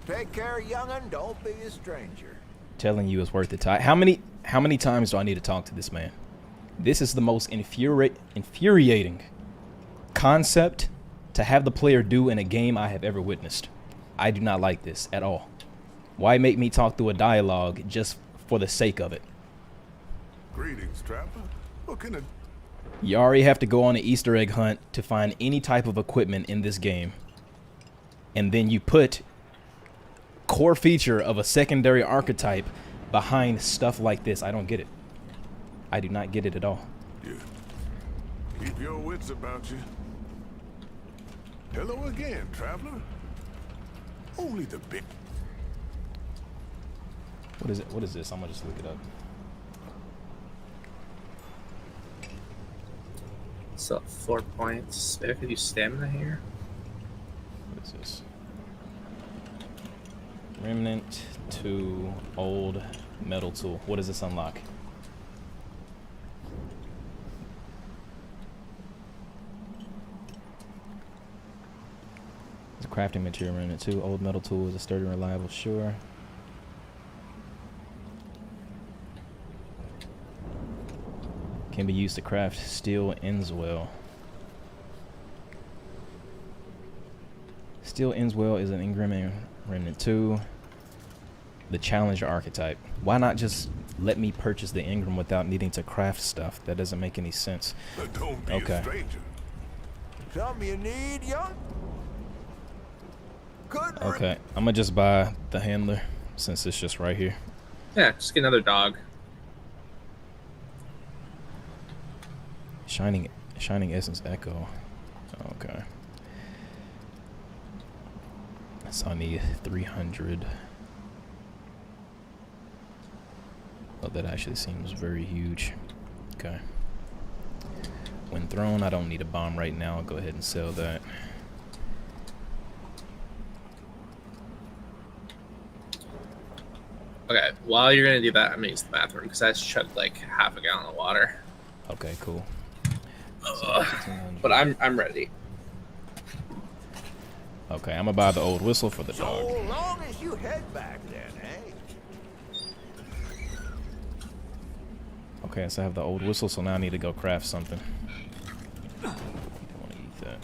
S5: Take care, young'un. Don't be a stranger.
S1: Telling you it's worth the time. How many times do I need to talk to this man? This is the most infuriating concept to have the player do in a game I have ever witnessed. I do not like this at all. Why make me talk through a dialogue just for the sake of it?
S3: Greetings, traveler. What can I...
S1: You already have to go on an Easter egg hunt to find any type of equipment in this game. And then you put core feature of a secondary archetype behind stuff like this. I don't get it. I do not get it at all.
S3: Yeah. Keep your wits about you. Hello again, traveler. Only the big...
S1: What is it? What is this? I'm gonna just look it up.
S2: So 4 points. Maybe I could use stamina here.
S1: What is this? Remnant 2 old metal tool. What does this unlock? It's a crafting material. Remnant 2 old metal tool is a sturdy and reliable. Sure. Can be used to craft steel ends well. Steel ends well is an Ingram in Remnant 2. The Challenger archetype. Why not just let me purchase the Ingram without needing to craft stuff? That doesn't make any sense.
S3: But don't be
S1: Okay.
S3: a stranger.
S5: Something you need, young? Good.
S1: Okay, I'm gonna just buy the handler since it's just right here.
S2: Yeah, just get another dog.
S1: Shining Essence Echo. Okay. So I need 300. Oh, that actually seems very huge. Okay. When thrown, I don't need a bomb right now. I'll go ahead and sell that.
S2: Okay, while you're gonna do that, I'm gonna use the bathroom because I just chugged like half a gallon of water.
S1: Okay, cool.
S2: But I'm ready.
S1: Okay, I'm gonna buy the old whistle for the
S5: So
S1: dog.
S5: long as you head back then, eh?
S1: Okay, so I have the old whistle, so now I need to go craft something. I want to eat that.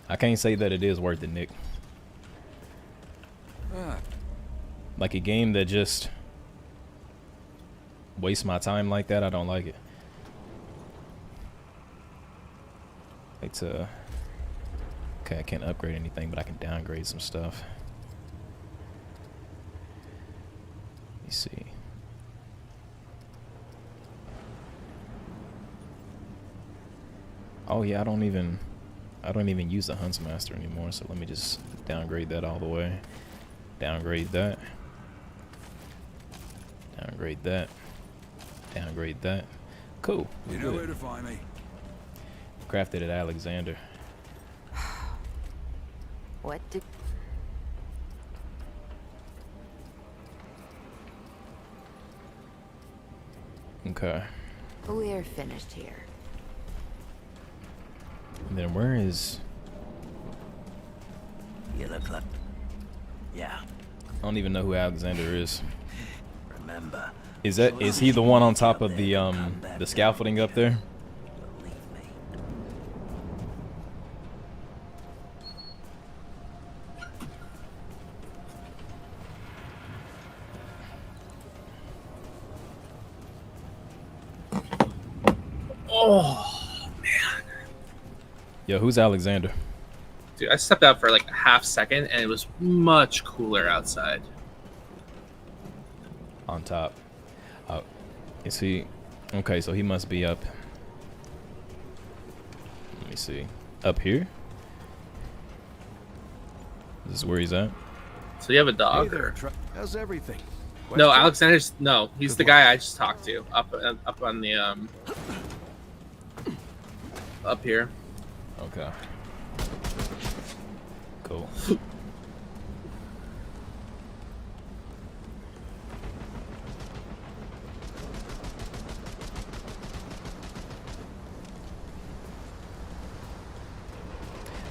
S1: I can't say that it is worth it, Nick. Like a game that just wastes my time like that, I don't like it. It's okay, I can't upgrade anything, but I can downgrade some stuff. Let me see. Oh yeah, I don't even use the Huntsmaster anymore, so let me just downgrade that all the way. Downgrade that. Downgrade that. Downgrade that. Cool.
S3: You know where to find me.
S1: Crafted at Alexander.
S4: What did...
S1: Okay.
S4: We're finished here.
S1: And then where is...
S5: You look like... Yeah,
S1: I don't even know who Alexander is.
S5: remember.
S1: Is he the one on top of the scaffolding up there?
S5: Believe me.
S2: Oh man,
S1: Yo, who's Alexander?
S2: dude, I stepped out for like a half second and it was much cooler outside.
S1: On top. Is he... Okay, so he must be up... Let me see. Up here? This is where he's at?
S2: So you have a
S3: Hey
S2: dog?
S3: there, how's everything?
S2: No,
S3: Question?
S2: Alexander's no. He's the guy I just talked to up on the up here.
S1: Okay. Cool.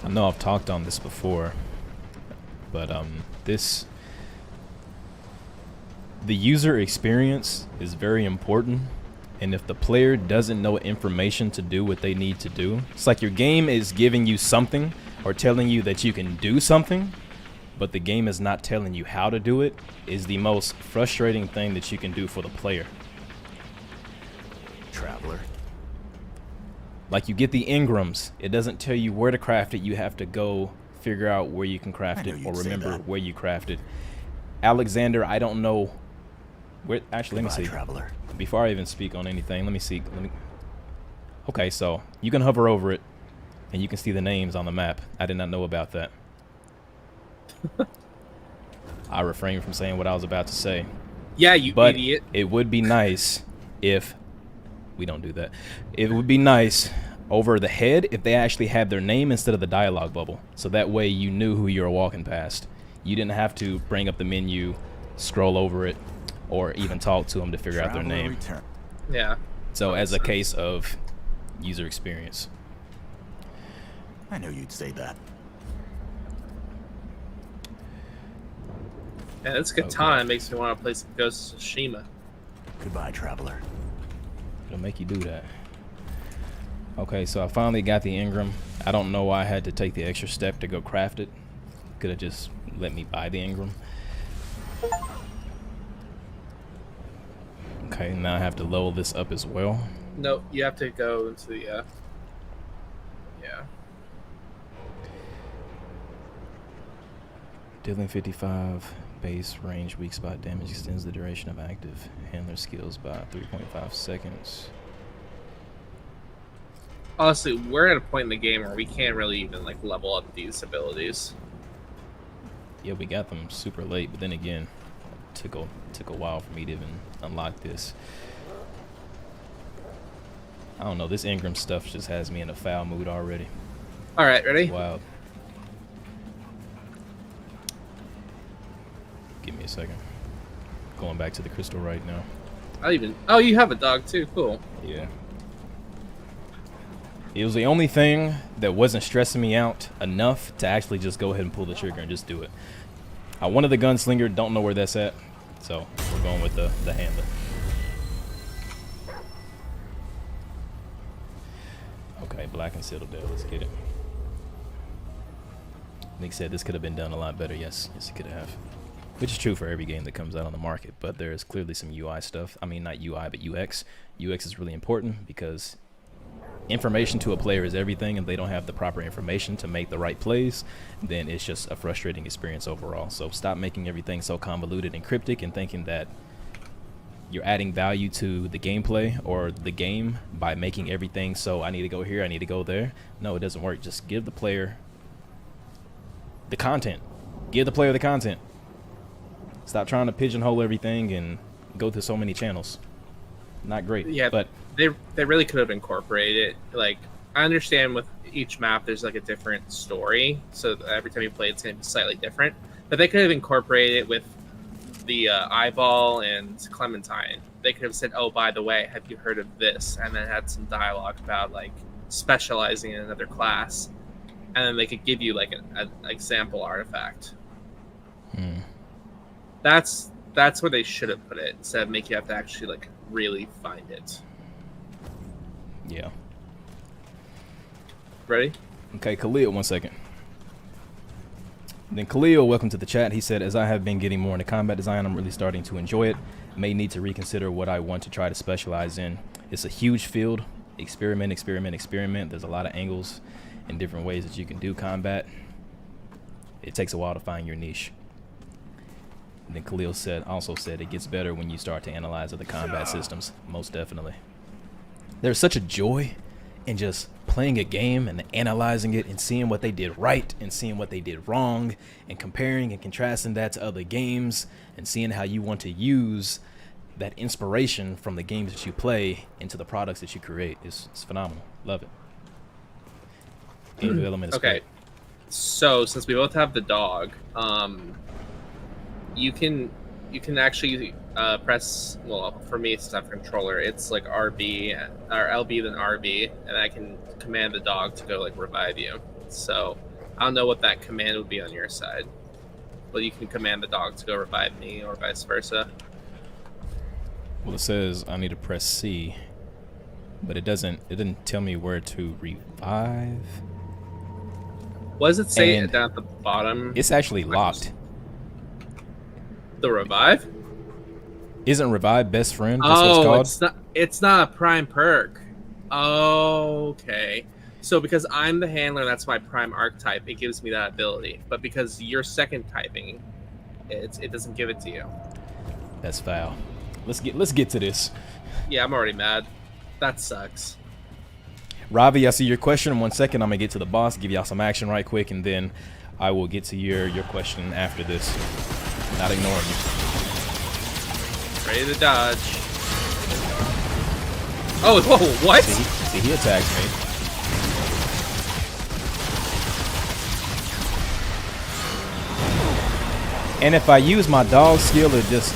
S1: I know I've talked on this before, but the user experience is very important, and if the player doesn't know information to do what they need to do, it's like your game is giving you something or telling you that you can do something, but the game is not telling you how to do it, is the most frustrating thing that you can do for the player.
S5: Traveler.
S1: Like, you get the Ingrams, it doesn't tell you where to craft it, you have to go figure out where you can craft
S5: I
S1: it
S5: knew
S1: or
S5: you'd say
S1: remember
S5: that.
S1: where you crafted. Alexander, I don't know where. Actually, let me
S5: Goodbye,
S1: see.
S5: traveler.
S1: Before I even speak on anything, let me see. Okay, so you can hover over it and you can see the names on the map. I did not know about that. I refrained from saying what I was about to say.
S2: Yeah, you
S1: But
S2: idiot.
S1: it would be nice if we don't do that. It would be nice over the head if they actually had their name instead of the dialogue bubble. So that way you knew who you were walking past. You didn't have to bring up the menu, scroll over it, or even talk to them to figure out their
S3: Traveler
S1: name.
S3: return.
S2: Yeah.
S1: So as a
S2: sense.
S1: case of user experience.
S5: I knew you'd say that.
S2: Yeah, that's good
S1: Okay.
S2: time. Makes me want to play some Ghost of Tsushima.
S5: Goodbye, traveler.
S1: It'll make you do that. Okay, so I finally got the Ingram. I don't know why I had to take the extra step to go craft it. Could have just let me buy the Ingram. Okay, now I have to level this up as well.
S2: No, you have to go into the yeah.
S1: Dealing 55 base range weak spot damage extends the duration of active handler skills by 3.5 seconds.
S2: Honestly, we're at a point in the game where we can't really even like level up these abilities.
S1: Yeah, we got them super late, but then again, took a while for me to even unlock this. I don't know. This Ingram stuff just has me in a foul mood already.
S2: All right, ready?
S1: Wow. Give me a second. Going back to the crystal right now.
S2: Oh, you have a dog too. Cool.
S1: Yeah. It was the only thing that wasn't stressing me out enough to actually just go ahead and pull the trigger and just do it. I wanted the gunslinger, don't know where that's at, so we're going with the handler. Okay, Black and Citadel, let's get it. Nick said this could have been done a lot better. Yes, it could have. Which is true for every game that comes out on the market, but there is clearly some UI stuff. I mean, not UI, but UX. UX is really important because information to a player is everything, and they don't have the proper information to make the right plays, then it's just a frustrating experience overall. So stop making everything so convoluted and cryptic and thinking that you're adding value to the gameplay or the game by making everything so I need to go here, I need to go there. No, it doesn't work. Just give the player the content. Give the player the content. Stop trying to pigeonhole everything and go through so many channels. Not great.
S2: Yeah,
S1: but
S2: they really could have incorporated it. Like, I understand with each map there's like a different story, so every time you play it's going to be slightly different. But they could have incorporated it with the Eyeball and Clementine. They could have said, "Oh, by the way, have you heard of this?" And then had some dialogue about like specializing in another class, and then they could give you like an example artifact. That's where they should have put it, instead of make you have to actually like really find it.
S1: Yeah.
S2: Ready?
S1: Okay, Khalil, 1 second. Then Khalil, welcome to the chat. He said, as I have been getting more into combat design, I'm really starting to enjoy it. May need to reconsider what I want to try to specialize in. It's a huge field. Experiment, experiment, experiment. There's a lot of angles and different ways that you can do combat. It takes a while to find your niche. And then Khalil also said it gets better when you start to analyze other combat systems. Most definitely. There's such a joy in just playing a game and analyzing it and seeing what they did right and seeing what they did wrong and comparing and contrasting that to other games and seeing how you want to use that inspiration from the games that you play into the products that you create. It's phenomenal. Love it. Game development is
S2: okay.
S1: great.
S2: So since we both have the dog, you can actually press, well, for me it's not controller, it's like RB or LB then RB, and I can command the dog to go like revive you. So I don't know what that command would be on your side, but you can command the dog to go revive me or vice versa.
S1: Well, it says I need to press C, but it didn't tell me where to revive.
S2: What does it say
S1: And
S2: down at the bottom?
S1: it's actually locked.
S2: The revive?
S1: Isn't revive best friend? That's what it's called?
S2: It's not a prime perk. Okay. So because I'm the handler, that's my prime archetype, it gives me that ability. But because you're second typing, it doesn't give it to you.
S1: That's foul. Let's get to this.
S2: Yeah, I'm already mad. That sucks.
S1: Ravi, I see your question in 1 second. I'm gonna get to the boss, give y'all some action right quick, and then I will get to your question after this. Not ignoring you.
S2: Ready to dodge. Oh, whoa, what?
S1: See, he attacks me. And if I use my dog skill, it just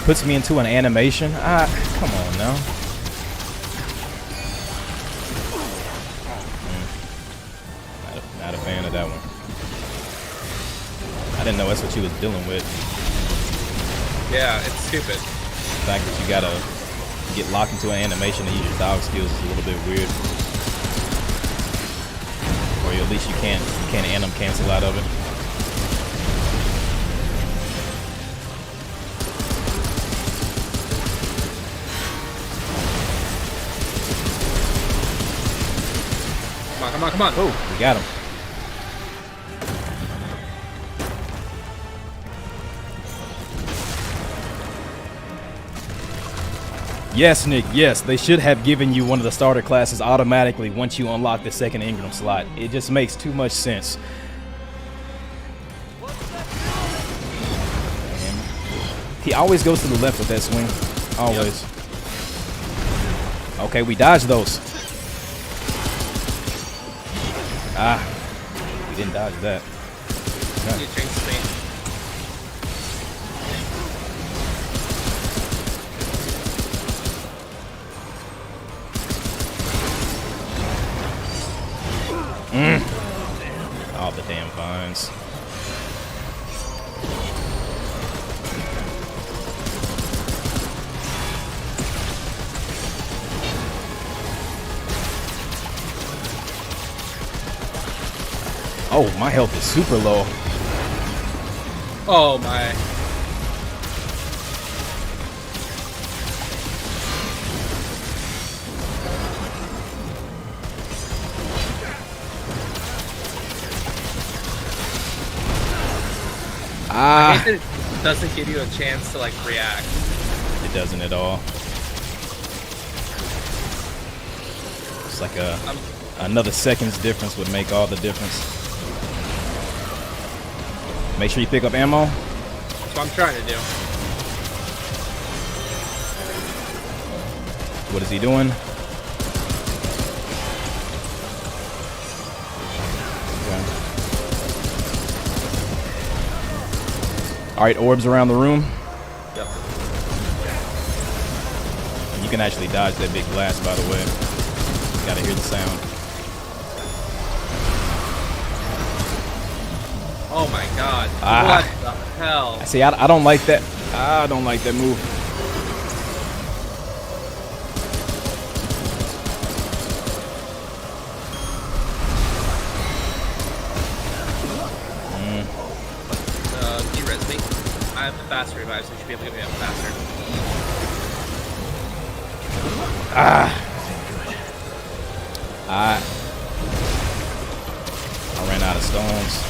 S1: puts me into an animation. Come on now. Not a fan of that one. I didn't know that's what she was dealing with.
S2: Yeah, it's stupid.
S1: The fact that you gotta get locked into an animation to use your dog skills is a little bit weird. Or at least you can't anim cancel out of it.
S2: Come on.
S1: Oh, we got him. Yes, Nick, yes, they should have given you one of the starter classes automatically once you unlock the second Ingram slot. It just makes too much sense. He always goes to the left with that swing. Always. Yep. Okay, we dodged those. Ah. We didn't dodge that. Okay. All the damn vines. Oh, my health is super low.
S2: Oh my. I hate that it doesn't give you a chance to like react.
S1: It doesn't at all. It's like another second's difference would make all the difference. Make sure you pick up ammo.
S2: That's what I'm trying to do.
S1: What is he doing? Okay. All right, orbs around the room.
S2: Yep.
S1: You can actually dodge that big blast, by the way. You gotta hear the sound.
S2: Oh my god. What the hell?
S1: See, I don't like that. I don't like that move.
S2: De-res me. I have the fast revive, so you should be able to get me up faster.
S1: I ran out of stones.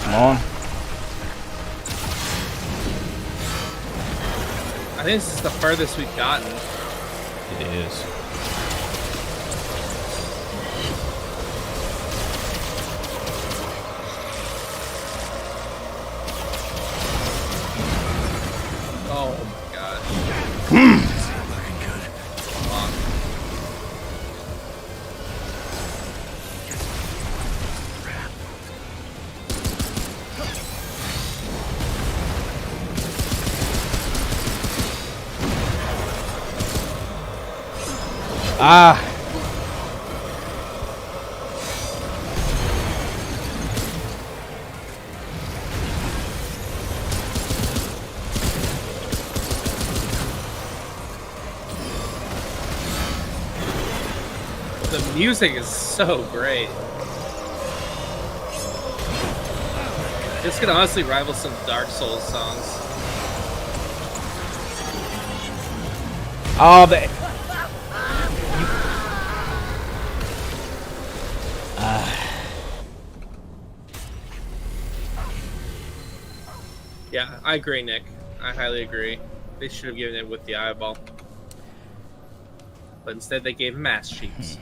S1: On.
S2: I think this is the furthest we've gotten.
S1: It is.
S2: Oh my god.
S3: Looking good.
S2: Come on.
S1: Ah.
S2: The music is so great. This could honestly rival some Dark Souls songs.
S1: Oh, the.
S2: Yeah, I agree, Nick. I highly agree. They should have given it with the eyeball. But instead they gave him ass cheeks.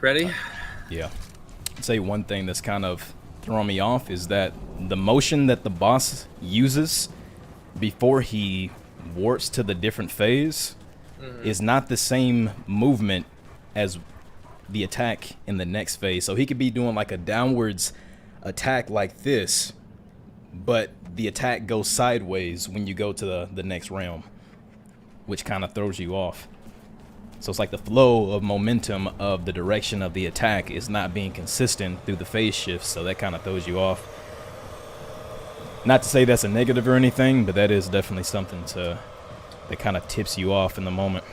S2: Ready?
S1: Yeah. I'd say one thing that's kind of throwing me off is that the motion that the boss uses before he warps to the different phase is not the same movement as the attack in the next phase. So he could be doing like a downwards attack like this, but the attack goes sideways when you go to the next realm, which kind of throws you off. So it's like the flow of momentum of the direction of the attack is not being consistent through the phase shifts, so that kind of throws you off. Not to say that's a negative or anything, but that is definitely something that kind of tips you off in the moment.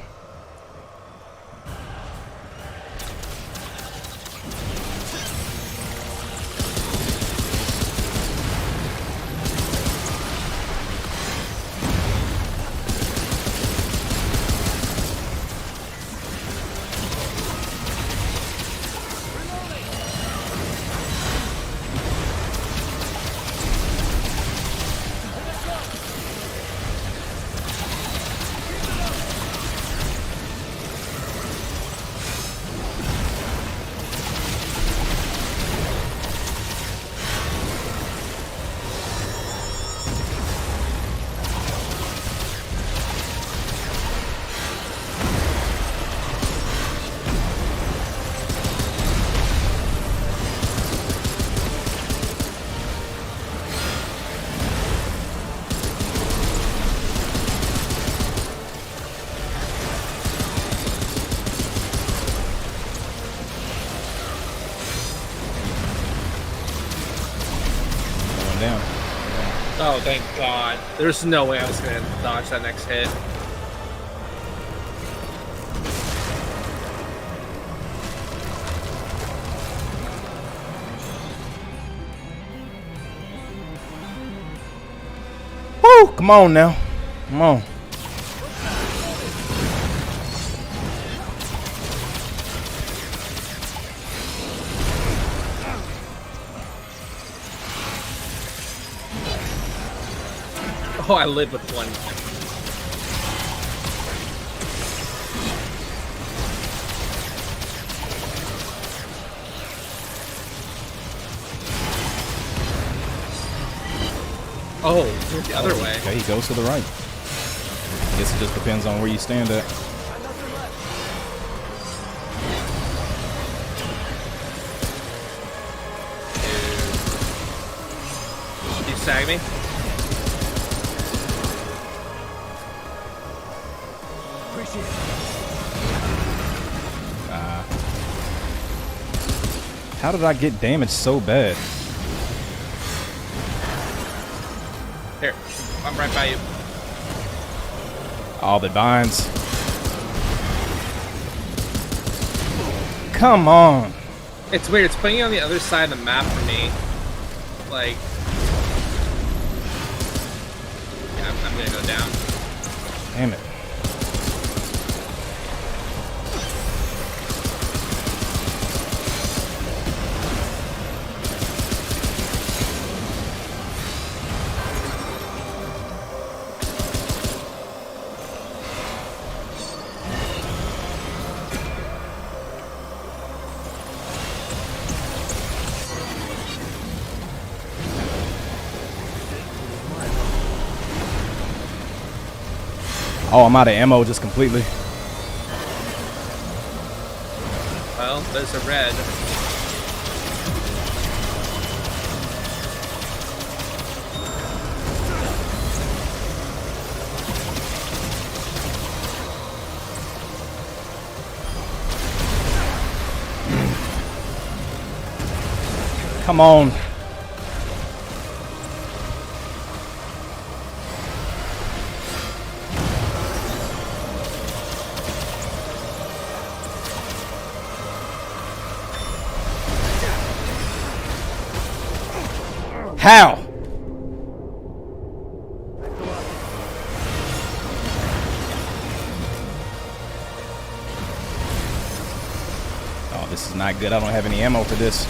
S2: Oh, thank God. There's no way I was gonna dodge that next hit.
S6: Woo! Come on now. Come on.
S2: Oh, I live with one. Oh, the other way.
S6: Okay, he goes to the right. I guess it just depends on where you stand at.
S2: You sag me?
S6: How did I get damaged so bad?
S2: Here, I'm right by you.
S6: All the binds. Come on.
S2: It's weird. It's putting you on the other side of the map for me. Like, yeah, I'm gonna go down.
S6: Damn it. Oh, I'm out of ammo just completely.
S2: Well, there's a red.
S6: Come on. How? Oh, this is not good. I don't have any ammo for this.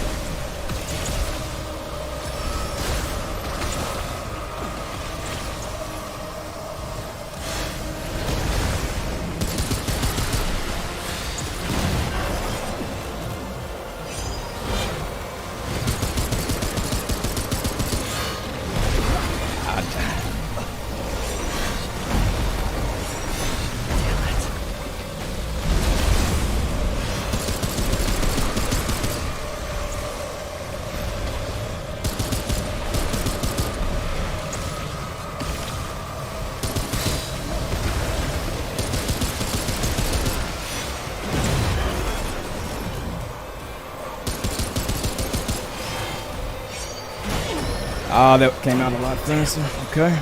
S6: Ah, that came out a lot faster. Okay.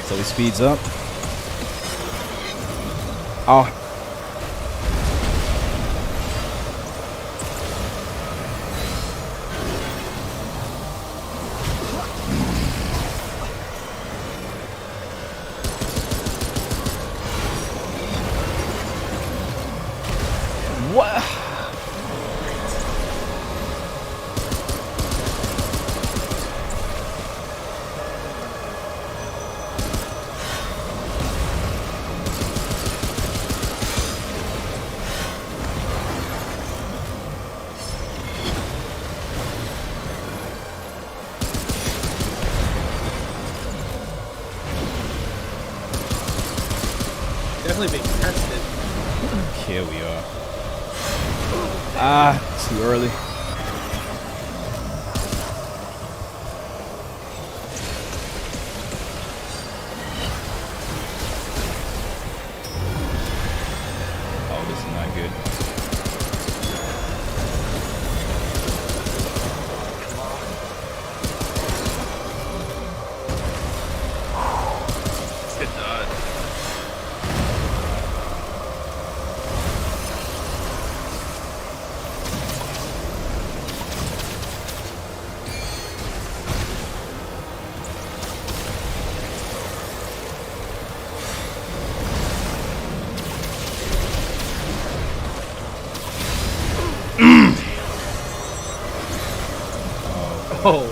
S6: So he speeds up. Oh. What?
S2: Definitely being tested.
S6: Here we are. Ah, too early. Oh, this is not good.
S2: Oh.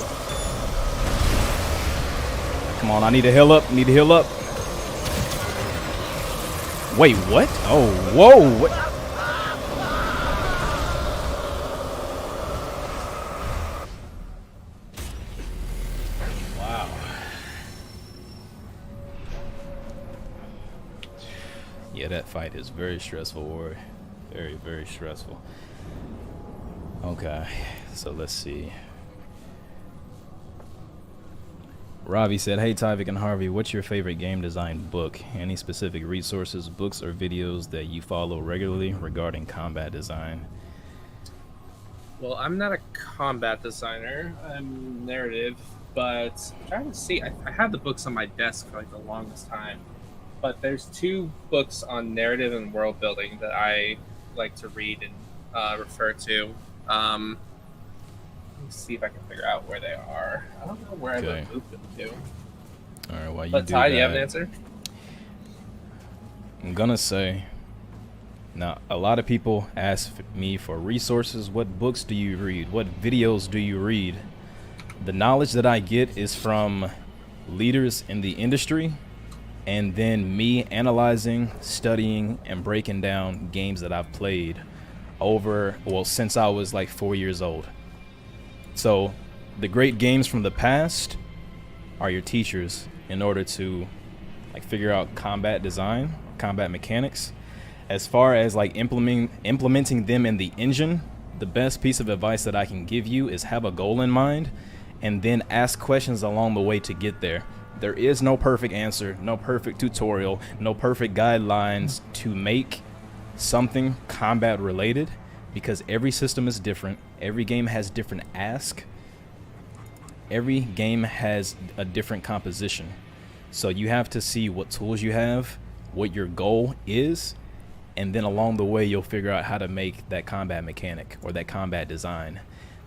S1: Come on, I need to heal up. Need to heal up. Wait, what? Oh, whoa. What? Wow. Yeah, that fight is very stressful, Warrior. Very, very stressful. Okay, so let's see. Robbie said, hey Tyvic and Harvey, what's your favorite game design book? Any specific resources, books, or videos that you follow regularly regarding combat design?
S2: Well, I'm not a combat designer. I'm narrative, but I'm trying to see. I had the books on my desk for like the longest time, but there's 2 books on narrative and world building that I like to read and refer to. Let me see if I can figure out where they are. I don't know where I moved them to.
S1: All right, well, you
S2: But
S1: do
S2: Ty,
S1: that.
S2: do you have an answer?
S1: I'm gonna say, now a lot of people ask me for resources. What books do you read? What videos do you read? The knowledge that I get is from leaders in the industry, and then me analyzing, studying, and breaking down games that I've played since I was like 4 years old. So the great games from the past are your teachers in order to like figure out combat design, combat mechanics. As far as like implementing them in the engine, the best piece of advice that I can give you is have a goal in mind and then ask questions along the way to get there. There is no perfect answer, no perfect tutorial, no perfect guidelines to make something combat related, because every system is different. Every game has different ask. Every game has a different composition. So you have to see what tools you have, what your goal is, and then along the way you'll figure out how to make that combat mechanic or that combat design.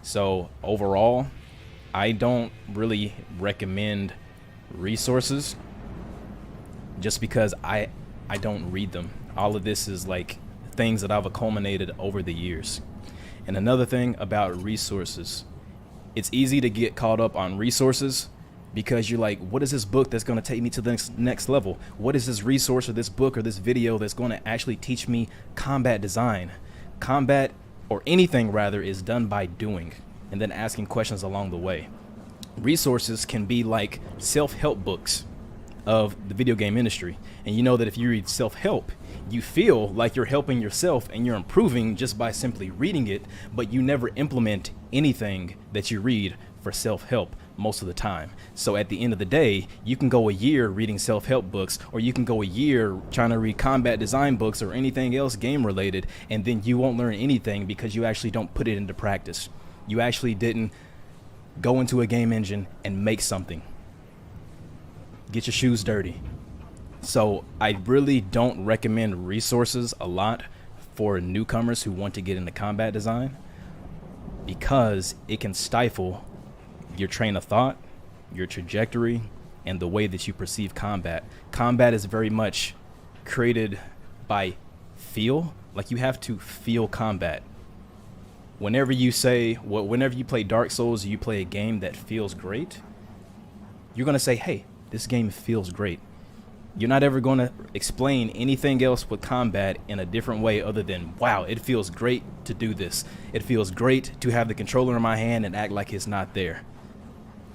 S1: So overall, I don't really recommend resources just because I don't read them. All of this is like things that I've accumulated over the years. And another thing about resources, it's easy to get caught up on resources because you're like, what is this book that's going to take me to the next level? What is this resource or this book or this video that's going to actually teach me combat design? Combat, or anything rather, is done by doing and then asking questions along the way. Resources can be like self-help books of the video game industry. And you know that if you read self-help, you feel like you're helping yourself and you're improving just by simply reading it, but you never implement anything that you read for self-help most of the time. So at the end of the day, you can go a year reading self-help books, or you can go a year trying to read combat design books or anything else game related, and then you won't learn anything because you actually don't put it into practice. You actually didn't go into a game engine and make something. Get your shoes dirty. So I really don't recommend resources a lot for newcomers who want to get into combat design, because it can stifle your train of thought, your trajectory, and the way that you perceive combat. Combat is very much created by feel. Like, you have to feel combat. Whenever you play Dark Souls, you play a game that feels great, you're going to say, hey, this game feels great. You're not ever going to explain anything else with combat in a different way other than, wow, it feels great to do this. It feels great to have the controller in my hand and act like it's not there.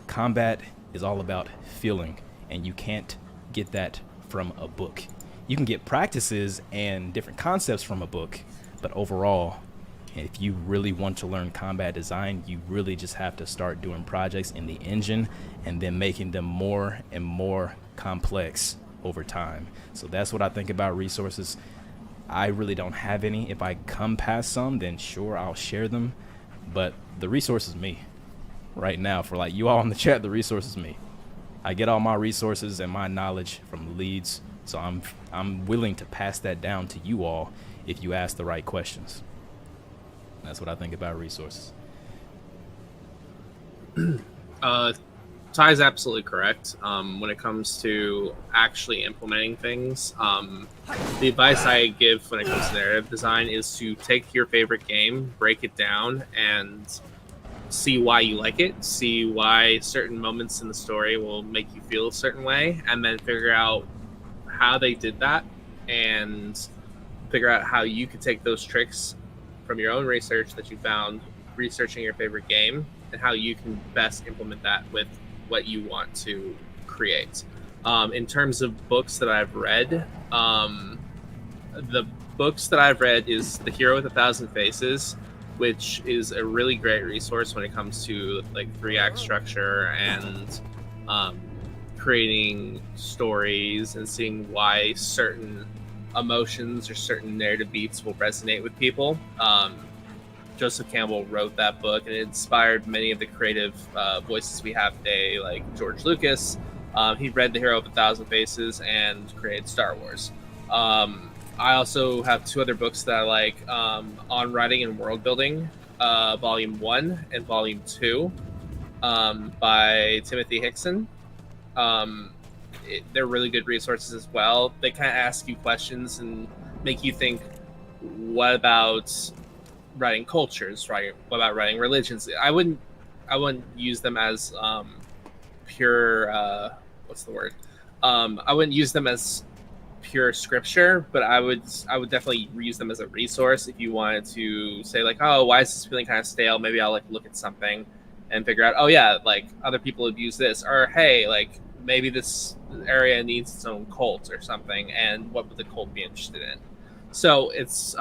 S1: Combat is all about feeling, and you can't get that from a book. You can get practices and different concepts from a book, but overall, if you really want to learn combat design, you really just have to start doing projects in the engine and then making them more and more complex over time. So that's what I think about resources. I really don't have any. If I come past some, then sure, I'll share them, but the resource is me right now. For like you all in the chat, the resource is me. I get all my resources and my knowledge from leads, so I'm willing to pass that down to you all if you ask the right questions. That's what I think about resources.
S2: Ty's absolutely correct. When it comes to actually implementing things, the advice I give when it comes to narrative design is to take your favorite game, break it down, and see why you like it, see why certain moments in the story will make you feel a certain way, and then figure out how they did that, and figure out how you could take those tricks from your own research that you found researching your favorite game, and how you can best implement that with what you want to create. In terms of books that I've read, the books that I've read is The Hero with a Thousand Faces, which is a really great resource when it comes to like 3-act structure and creating stories and seeing why certain emotions or certain narrative beats will resonate with people. Joseph Campbell wrote that book, and it inspired many of the creative voices we have today, like George Lucas. He read The Hero of a Thousand Faces and created Star Wars. I also have 2 other books that I like, On Writing and World Building, Volume 1 and Volume 2, by Timothy Hickson. They're really good resources as well. They kind of ask you questions and make you think, what about writing cultures, right? What about writing religions? I wouldn't use them as pure what's the word? I wouldn't use them as pure scripture, but I would definitely use them as a resource if you wanted to say like, oh, why is this feeling kind of stale? Maybe I'll like look at something and figure out, oh yeah, like other people have used this, or hey, like maybe this area needs its own cult or something, and what would the cult be interested in? So it's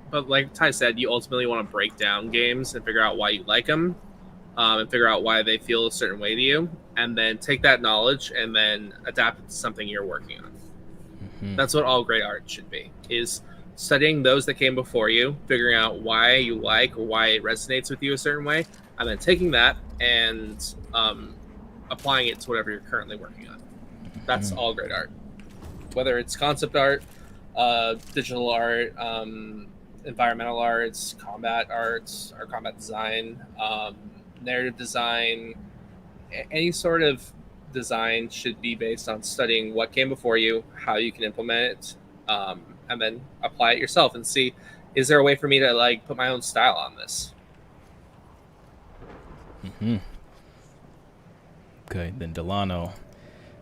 S2: but like Ty said, you ultimately want to break down games and figure out why you like them, and figure out why they feel a certain way to you, and then take that knowledge and then adapt it to something you're working on. That's what all great art should be, is studying those that came before you, figuring out why you like or why it resonates with you a certain way, and then taking that and applying it to whatever you're currently working on. That's all great art. Whether it's concept art, digital art, environmental arts, combat arts, or combat design, narrative design, any sort of design should be based on studying what came before you, how you can implement it, and then apply it yourself and see, is there a way for me to like put my own style on this?
S1: Okay, then Delano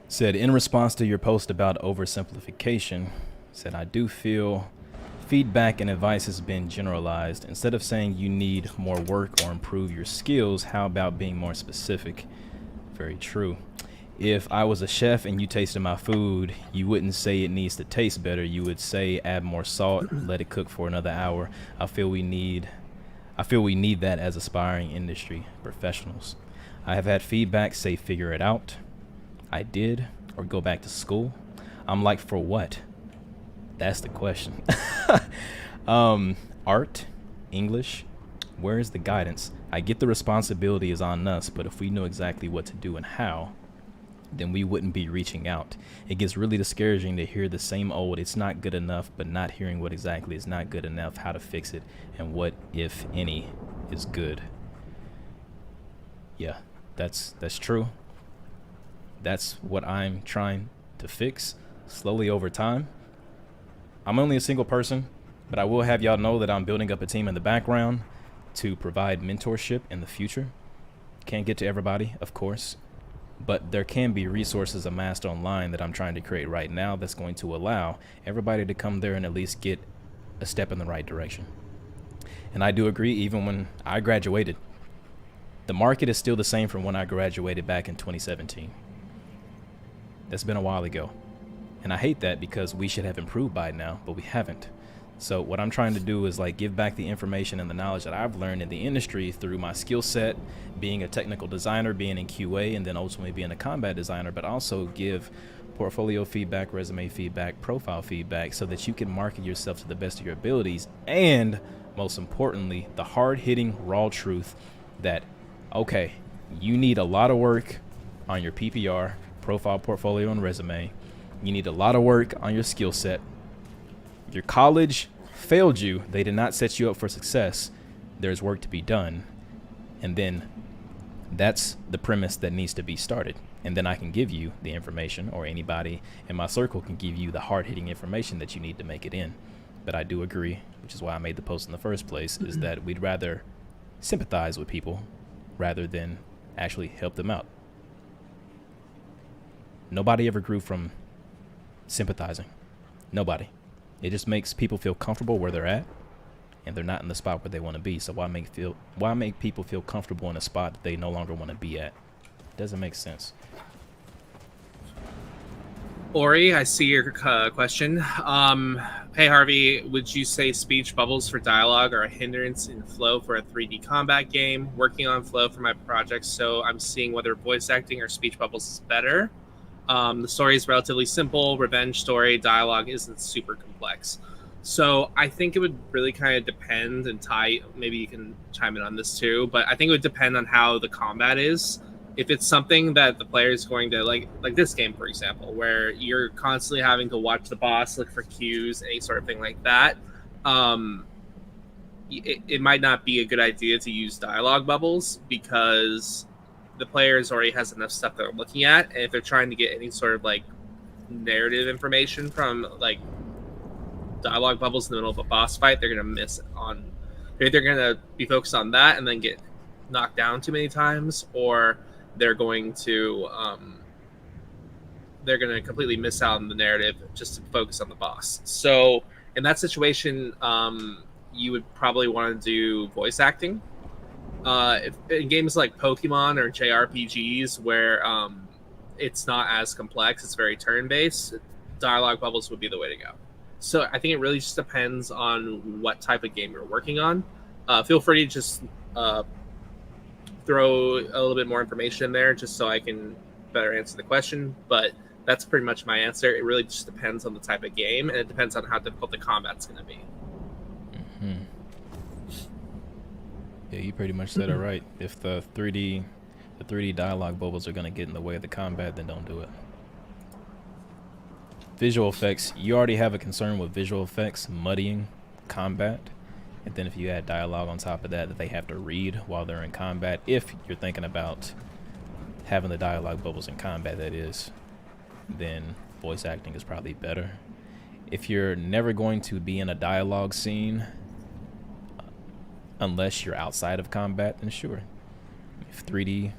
S1: said, in response to your post about oversimplification, said, I do feel feedback and advice has been generalized. Instead of saying you need more work or improve your skills, how about being more specific? Very true. If I was a chef and you tasted my food, you wouldn't say it needs to taste better. You would say add more salt, let it cook for another hour. I feel we need that as aspiring industry professionals. I have had feedback say figure it out. I did, or go back to school. I'm like, for what? That's the question. Art, English, where is the guidance? I get the responsibility is on us, but if we know exactly what to do and how, then we wouldn't be reaching out. It gets really discouraging to hear the same old, it's not good enough, but not hearing what exactly is not good enough, how to fix it, and what, if any, is good. Yeah, that's true. That's what I'm trying to fix slowly over time. I'm only a single person, but I will have y'all know that I'm building up a team in the background to provide mentorship in the future. Can't get to everybody, of course, but there can be resources amassed online that I'm trying to create right now that's going to allow everybody to come there and at least get a step in the right direction. And I do agree, even when I graduated, the market is still the same from when I graduated back in 2017. That's been a while ago. And I hate that because we should have improved by now, but we haven't. So what I'm trying to do is like give back the information and the knowledge that I've learned in the industry through my skill set, being a technical designer, being in QA, and then ultimately being a combat designer, but also give portfolio feedback, resume feedback, profile feedback, so that you can market yourself to the best of your abilities. And most importantly, the hard-hitting raw truth that, okay, you need a lot of work on your PPR, profile, portfolio, and resume. You need a lot of work on your skill set. Your college failed you. They did not set you up for success. There's work to be done. And then that's the premise that needs to be started. And then I can give you the information, or anybody in my circle can give you the hard-hitting information that you need to make it in. But I do agree, which is why I made the post in the first place, is that we'd rather sympathize with people rather than actually help them out. Nobody ever grew from sympathizing. Nobody. It just makes people feel comfortable where they're at, and they're not in the spot where they want to be. So why make people feel comfortable in a spot that they no longer want to be at? It doesn't make sense.
S2: Ori, I see your question. Hey Harvey, would you say speech bubbles for dialogue are a hindrance in flow for a 3D combat game? Working on flow for my project, so I'm seeing whether voice acting or speech bubbles is better. The story is relatively simple, revenge story, dialogue isn't super complex. So I think it would really kind of depend, and Ty, maybe you can chime in on this too, but I think it would depend on how the combat is. If it's something that the player is going to, like this game, for example, where you're constantly having to watch the boss, look for cues, any sort of thing like that, it might not be a good idea to use dialogue bubbles because the players already has enough stuff they're looking at, and if they're trying to get any sort of like narrative information from like dialogue bubbles in the middle of a boss fight, they're gonna miss on. They're either gonna be focused on that and then get knocked down too many times, or they're going to completely miss out on the narrative just to focus on the boss. So in that situation, you would probably want to do voice acting. If, in games like Pokemon or JRPGs where it's not as complex, it's very turn-based, dialogue bubbles would be the way to go. So I think it really just depends on what type of game you're working on. Feel free to just throw a little bit more information in there just so I can better answer the question. But that's pretty much my answer. It really just depends on the type of game, and it depends on how difficult the combat's going to be.
S1: Mm-hmm. Yeah, you pretty much said it right. If the 3D dialogue bubbles are going to get in the way of the combat, then don't do it. Visual effects, you already have a concern with visual effects muddying combat, and then if you add dialogue on top of that they have to read while they're in combat, if you're thinking about having the dialogue bubbles in combat, that is, then voice acting is probably better. If you're never going to be in a dialogue scene unless you're outside of combat, then sure. If 3D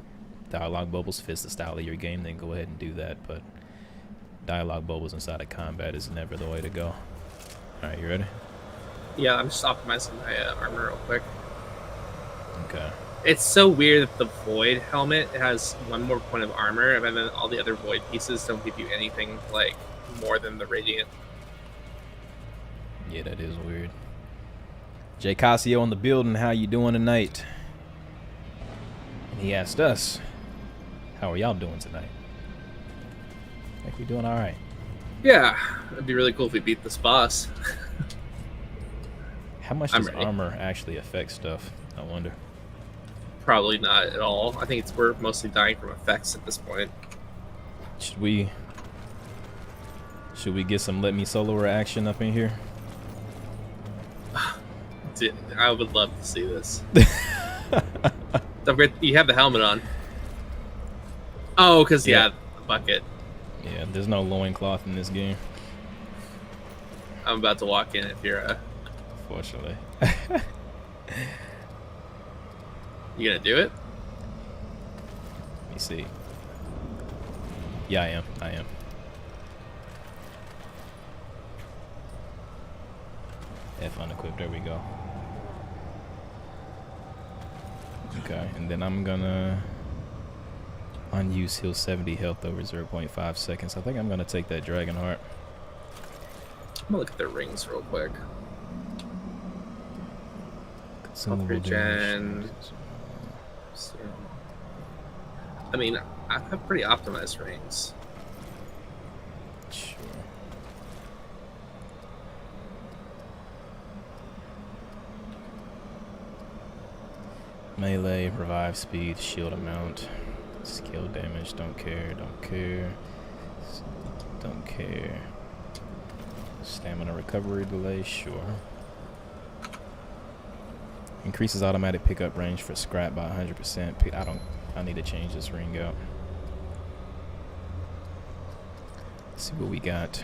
S1: dialogue bubbles fits the style of your game, then go ahead and do that, but dialogue bubbles inside of combat is never the way to go. Alright, you ready?
S2: Yeah, I'm just optimizing my armor real quick.
S1: Okay.
S2: It's so weird that the Void helmet has one more point of armor, and then all the other Void pieces don't give you anything like more than the Radiant.
S1: Yeah, that is weird. Jay Casio in the building, how you doing tonight? And he asked us, how are y'all doing tonight? I think we're doing alright.
S2: Yeah, it'd be really cool if we beat this boss.
S1: How much does armor actually affect stuff, I wonder?
S2: Probably not at all. I think we're mostly dying from effects at this point.
S1: Should we get some Let Me Soloer action up in here?
S2: Dude, I would love to see this. Don't forget, you have the helmet on. Oh, because, yeah, the bucket.
S1: Yeah, there's no loincloth in this game.
S2: I'm about to walk in if you're
S1: Fortunately.
S2: You gonna do it?
S1: Let me see. Yeah, I am. F unequipped, there we go. Okay, and then I'm gonna unuse heal 70 health over 0.5 seconds. I think I'm gonna take that Dragon Heart.
S2: I'm gonna look at the rings real quick.
S1: Consumable
S2: regen. So, I mean, I have pretty optimized rings.
S1: Sure. Melee, revive speed, shield amount, skill damage, don't care. Stamina recovery delay, sure. Increases automatic pickup range for scrap by 100%. I need to change this ring out. Let's see what we got.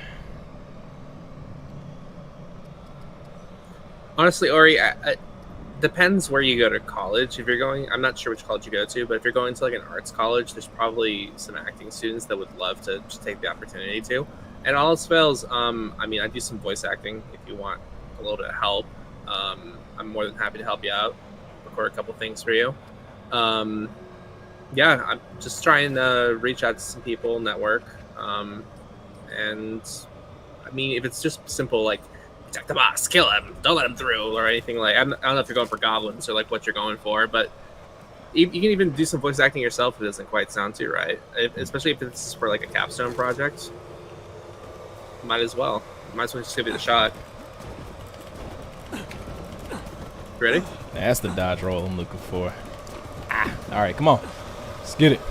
S2: Honestly, Ori, depends where you go to college. If you're going, I'm not sure which college you go to, but if you're going to like an arts college, there's probably some acting students that would love to just take the opportunity to. And all else fails, I mean, I do some voice acting if you want a little bit of help. I'm more than happy to help you out, record a couple things for you. Yeah, I'm just trying to reach out to some people, network. And I mean, if it's just simple, like, protect the boss, kill him, don't let him through, or anything like, I don't know if you're going for goblins or like what you're going for, but you can even do some voice acting yourself if it doesn't quite sound too right. Especially if it's for like a capstone project. Might as well just give it a shot. Ready?
S1: That's the dodge roll I'm looking for. All right, come on. Let's get it.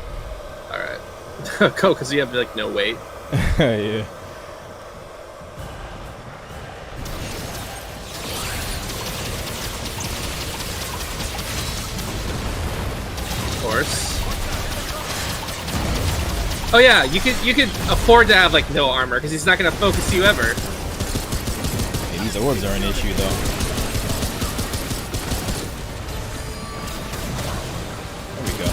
S2: All right. Go, because you have like no weight.
S1: Yeah.
S2: Of course. Oh yeah, you could afford to have like no armor because he's not gonna focus you ever.
S1: Yeah, these orbs are an issue though. There we go.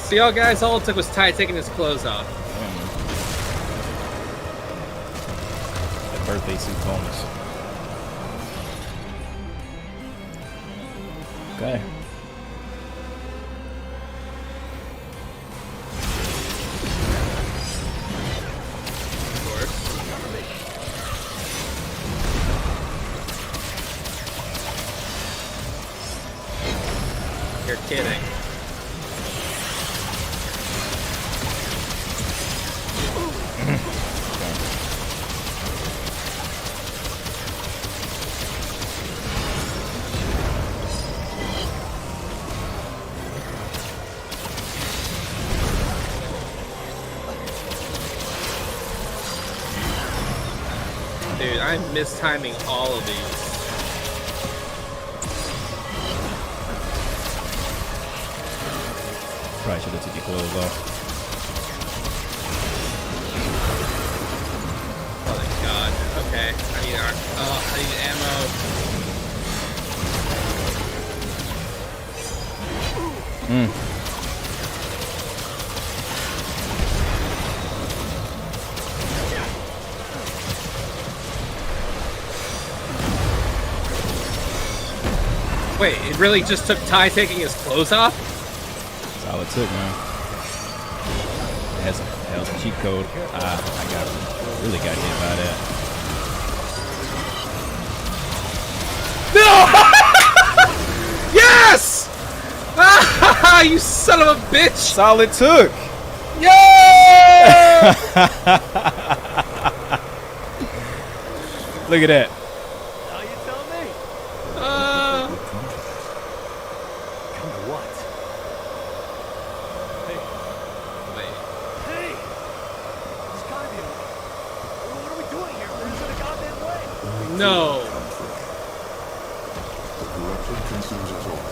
S2: See y'all guys, all it took was Ty taking his clothes off.
S1: That birthday suit bonus. Okay.
S2: Of course. You're kidding. Dude, I'm mistiming all of these.
S1: Probably should have took your clothes off.
S2: Oh my god. Okay. I need ammo. Wait, it really just took Ty taking his clothes off?
S1: That's all it took, man. That was a cheat code. I really got hit by that.
S2: No! Yes! You son of a bitch!
S1: That's all it took.
S2: Yeah!
S1: Look at that.
S3: Now you tell me. Come to what?
S2: Wait.
S3: Hey! This gotta be what are we doing here? We're just in a goddamn way.
S2: No.
S7: The corruption consumes us all.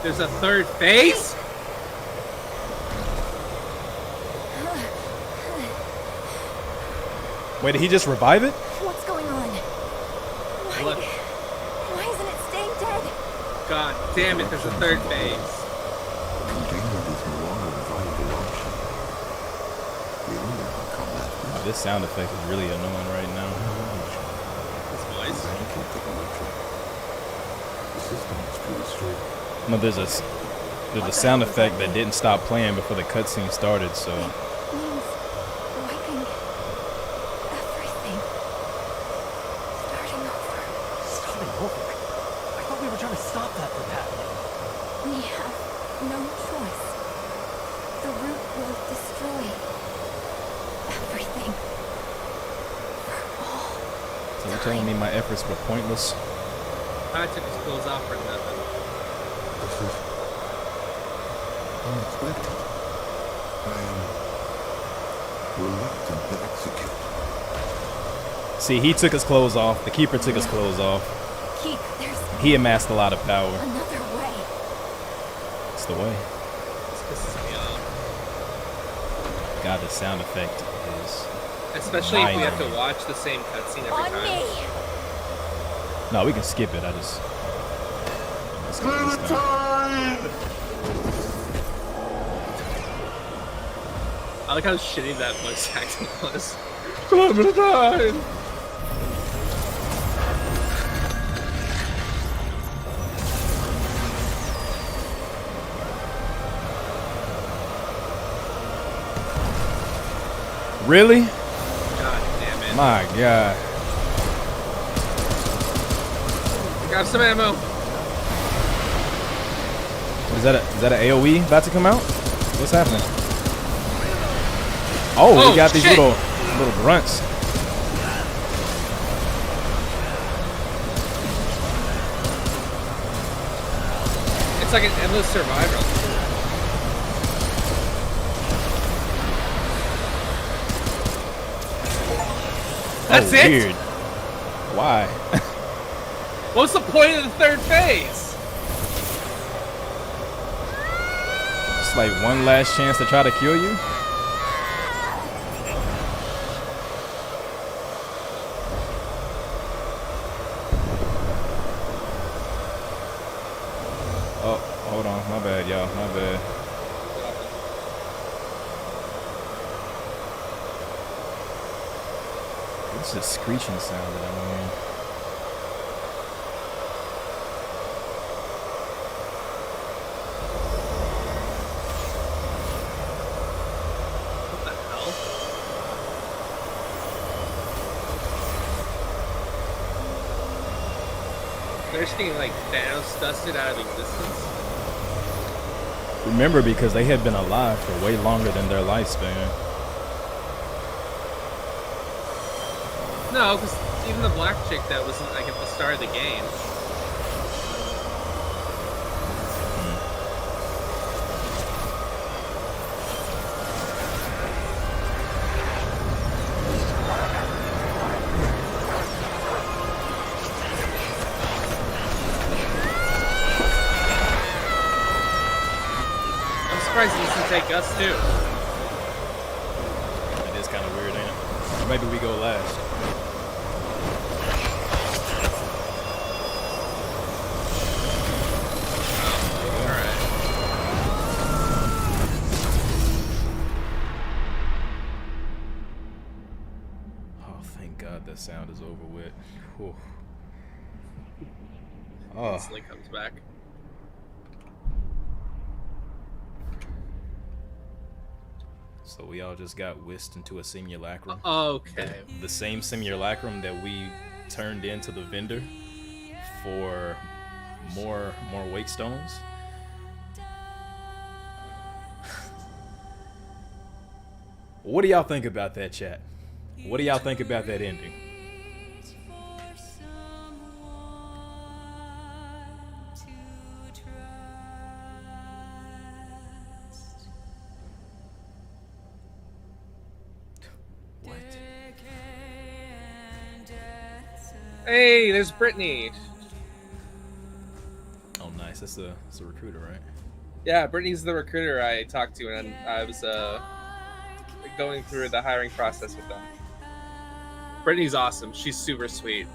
S2: There's a third phase?
S1: Wait, did he just revive it?
S4: What's going on?
S2: Look.
S4: Why isn't it staying dead?
S2: God damn it, there's a third phase.
S7: Containment is no longer a viable option. We only have combat.
S1: Oh, this sound effect is really annoying right now.
S2: This voice.
S7: Eradicate the corruption. The system is to restore.
S1: No, there's a sound effect that didn't stop playing before the cutscene started, so
S4: Means wiping everything. Starting over.
S3: Starting over? I thought we were trying to stop that from happening.
S4: We have no choice. The root will destroy everything. For all.
S1: So you're telling me my efforts were pointless?
S2: I took his clothes off for nothing.
S7: This is unexpected. I am reluctant to execute.
S1: See, he took his clothes off. The Keeper took his clothes off.
S4: Keep, there's
S1: He amassed a lot of power.
S4: another way.
S1: It's the way.
S2: This pisses me off.
S1: God, the sound effect is...
S2: Especially if we have to
S1: mind-numbing.
S2: watch the same cutscene every
S4: On
S2: time.
S4: me!
S1: No, we can skip it. Let's skip it this time.
S2: I like how shitty that voice acting was. Clementine!
S1: Really?
S2: God damn it.
S1: My God.
S2: Got some ammo.
S1: Is that an AOE about to come out? What's happening? Oh,
S2: Oh,
S1: we got these
S2: shit.
S1: little grunts.
S2: It's like an endless survival. That's
S1: oh,
S2: it?
S1: Weird. Why?
S2: What's the point of the third phase?
S1: It's like one last chance to try to kill you. Oh, hold on. My bad, y'all. My bad. It's a screeching sound that I'm hearing.
S2: What the hell? They're just getting like Thanos dusted out of existence.
S1: Remember, because they had been alive for way longer than their lifespan.
S2: No, because even the black chick that was like at the start of the game. I'm surprised he doesn't take us too.
S1: It is kind of weird, ain't it? Or maybe we go last.
S2: Alright.
S1: Oh, thank God that sound is over with. Whew. Oh,
S2: Instantly comes back.
S1: so we all just got whisked into a simulacrum.
S2: Okay.
S1: The same simulacrum that we turned into the vendor for more wake stones. What do y'all think about that, chat? What do y'all think about that ending? What?
S2: Hey, there's Brittany.
S1: Oh, nice. That's a recruiter, right?
S2: Yeah, Brittany's the recruiter I talked to, and I was going through the hiring process with them. Brittany's awesome. She's super sweet.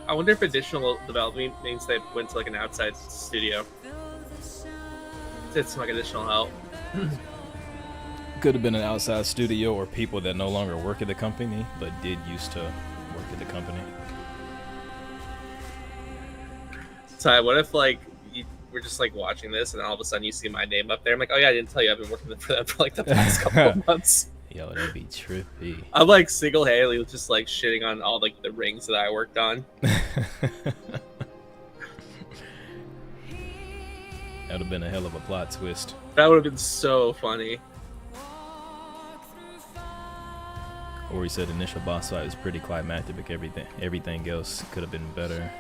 S2: I wonder if additional development means they went to like an outside studio. Did some like additional help.
S1: Could have been an outside studio or people that no longer work at the company, but did used to work at the company.
S2: Ty, what if like we're just like watching this, and all of a sudden you see my name up there. I'm like, oh yeah, I didn't tell you I've been working for them for like the past couple of months.
S1: Yo, that'd be trippy.
S2: I'm like single-handedly just like shitting on all like the rings that I worked on.
S1: That would have been a hell of a plot twist.
S2: That would have been so funny.
S1: Or he said initial boss fight was pretty climactic, but everything else could have been better.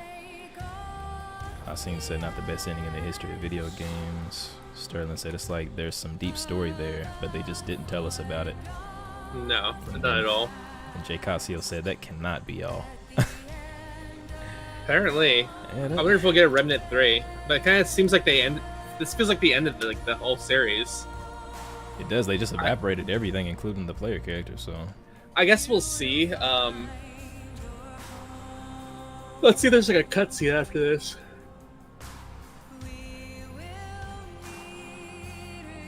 S1: Hasim said not the best ending in the history of video games. Sterling said it's like there's some deep story there, but they just didn't tell us about it.
S2: No, not at all.
S1: And Jay Casio said that cannot be all.
S2: Apparently.
S1: Yeah,
S2: I wonder if we'll get a Remnant 3. But it kind of seems like they end. This feels like the end of the whole series.
S1: It does. They just evaporated everything, including the player character. So
S2: I guess we'll see. Let's see. There's like a cutscene after this.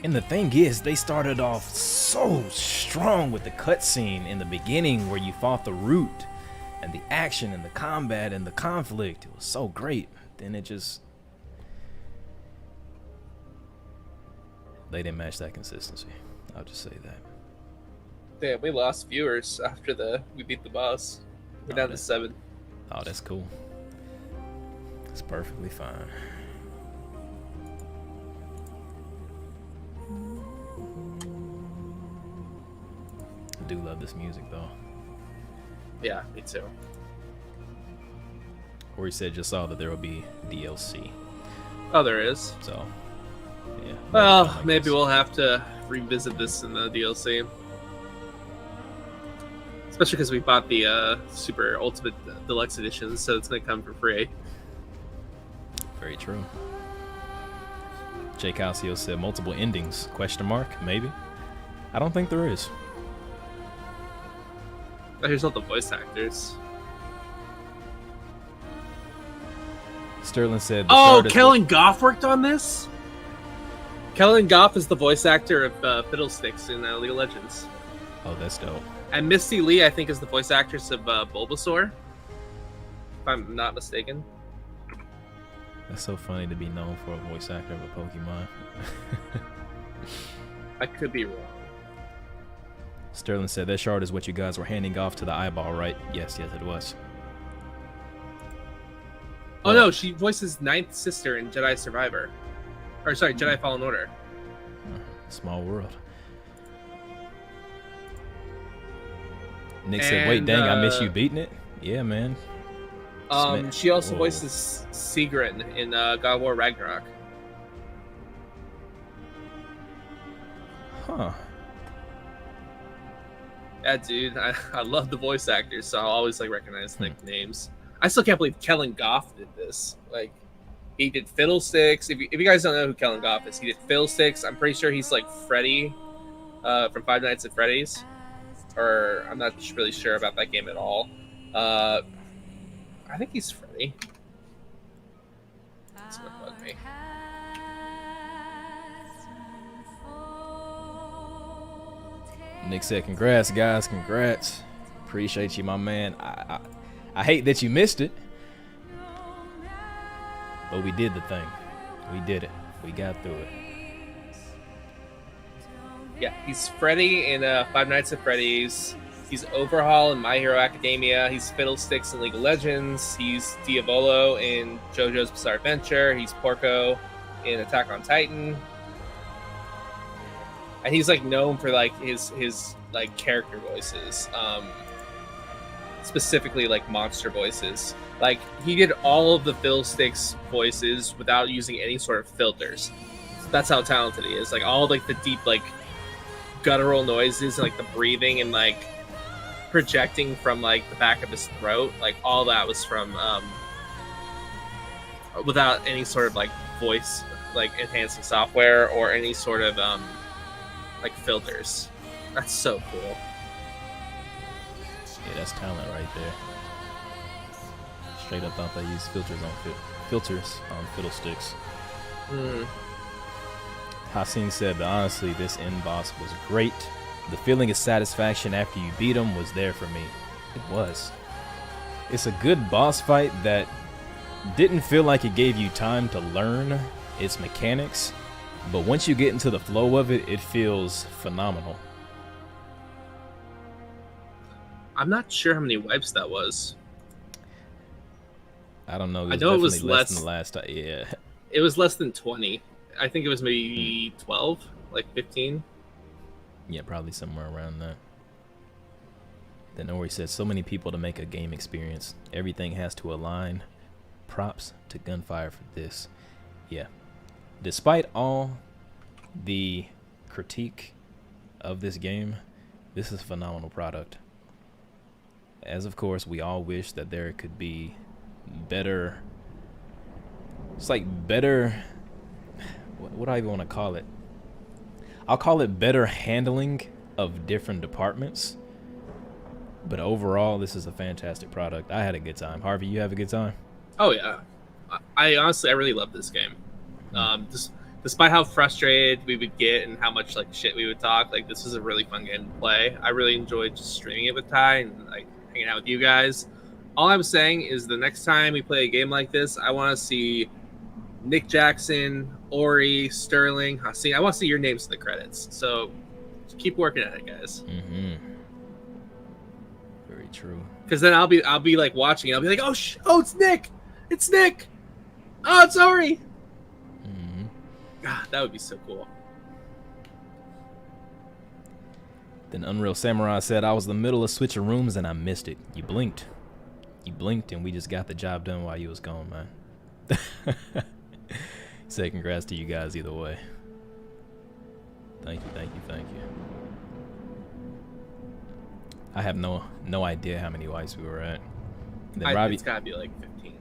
S1: and the thing is, they started off so strong with the cutscene in the beginning where you fought the Root, and the action and the combat and the conflict. It was so great. Then it just, they didn't match that consistency. I'll just say that.
S2: Damn, we lost viewers after we beat the boss. We're down to 7.
S1: Oh, that's cool. That's perfectly fine. I do love this music though.
S2: Yeah, me too.
S1: Or he said just saw that there will be DLC.
S2: Oh, there is.
S1: So, yeah.
S2: Well, maybe we'll have to revisit this in the DLC. Especially because we bought the Super Ultimate Deluxe Edition, so it's going to come for free.
S1: Very true. Jay Calcio said multiple endings, question mark, maybe? I don't think there is.
S2: Oh, here's all the voice actors.
S1: Sterling said...
S2: Oh, Kellen Goff worked on this? Kellen Goff is the voice actor of Fiddlesticks in League of Legends.
S1: Oh, that's dope.
S2: And Misty Lee, I think, is the voice actress of Bulbasaur. If I'm not mistaken.
S1: That's so funny to be known for a voice actor of a Pokemon.
S2: I could be wrong.
S1: Sterling said that shard is what you guys were handing off to the eyeball, right? Yes, it was.
S2: Oh no, she voices Ninth Sister in Jedi Survivor. Or sorry, Jedi Fallen Order.
S1: Small world. Nick said, wait, dang, I miss you beating it? Yeah, man.
S2: She also voices Sigrid in God of War Ragnarok.
S1: Huh.
S2: Yeah, dude, I love the voice actors, so I'll always like recognize the names. I still can't believe Kellen Goff did this. Like, he did Fiddlesticks. If you guys don't know who Kellen Goff is, he did Fiddlesticks. I'm pretty sure he's like Freddy from Five Nights at Freddy's. Or I'm not really sure about that game at all. I think he's Freddy. That's gonna bug me.
S1: Nick said, congrats, guys. Congrats. Appreciate you, my man. I hate that you missed it. But we did the thing. We did it. We got through it.
S2: Yeah, he's Freddy in Five Nights at Freddy's. He's Overhaul in My Hero Academia. He's Fiddlesticks in League of Legends. He's Diavolo in JoJo's Bizarre Adventure. He's Porco in Attack on Titan. And he's like known for like his like character voices, specifically like monster voices. Like he did all of the Fiddlesticks voices without using any sort of filters. That's how talented he is. Like all like the deep like guttural noises and like the breathing and like projecting from like the back of his throat, like all that was from without any sort of like voice like enhancing software or any sort of like filters. That's so cool.
S1: Yeah, that's talent right there. Straight up thought they used filters on Fiddlesticks. Hasim said, but honestly, this end boss was great. The feeling of satisfaction after you beat him was there for me. It was. It's a good boss fight that didn't feel like it gave you time to learn its mechanics, but once you get into the flow of it, it feels phenomenal.
S2: I'm not sure how many wipes that was.
S1: I don't know.
S2: I know it was
S1: definitely less than the last time. Yeah.
S2: It was less than 20. I think it was maybe 12, like 15.
S1: Yeah, probably somewhere around that. Then Ori says, so many people to make a game experience. Everything has to align. Props to Gunfire for this. Yeah. Despite all the critique of this game, this is a phenomenal product. As of course, we all wish that there could be better. It's like better. What do I even want to call it? I'll call it better handling of different departments. But overall, this is a fantastic product. I had a good time. Harvey, you have a good time?
S2: Oh yeah, I honestly really love this game. Despite how frustrated we would get and how much like shit we would talk, like this is a really fun game to play. I really enjoyed just streaming it with Ty and like hanging out with you guys. All I'm saying is the next time we play a game like this, I want to see Nick Jackson, Ori, Sterling, Hassan. I want to see your names in the credits. So keep working at it, guys.
S1: Mm-hmm. Very true.
S2: Because then I'll be like watching. I'll be like, oh, it's Nick. It's Nick. Oh, it's Ori.
S1: Mm-hmm.
S2: God, that would be so cool.
S1: Then Unreal Samurai said, I was in the middle of switching rooms and I missed it. You blinked. You blinked and we just got the job done while you was gone, man. Say congrats to you guys either way. Thank you, thank you, thank you. I have no idea how many wipes we were at. Then Robbie,
S2: it's gotta be like 15.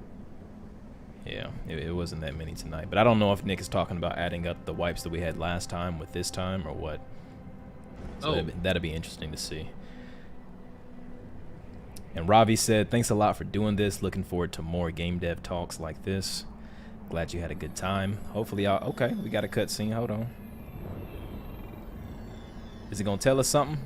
S1: Yeah, it wasn't that many tonight. But I don't know if Nick is talking about adding up the wipes that we had last time with this time or what. So that'd be interesting to see. And Ravi said, thanks a lot for doing this. Looking forward to more game dev talks like this. Glad you had a good time. Hopefully y'all... Okay, we got a cutscene. Hold on. Is it going to tell us something?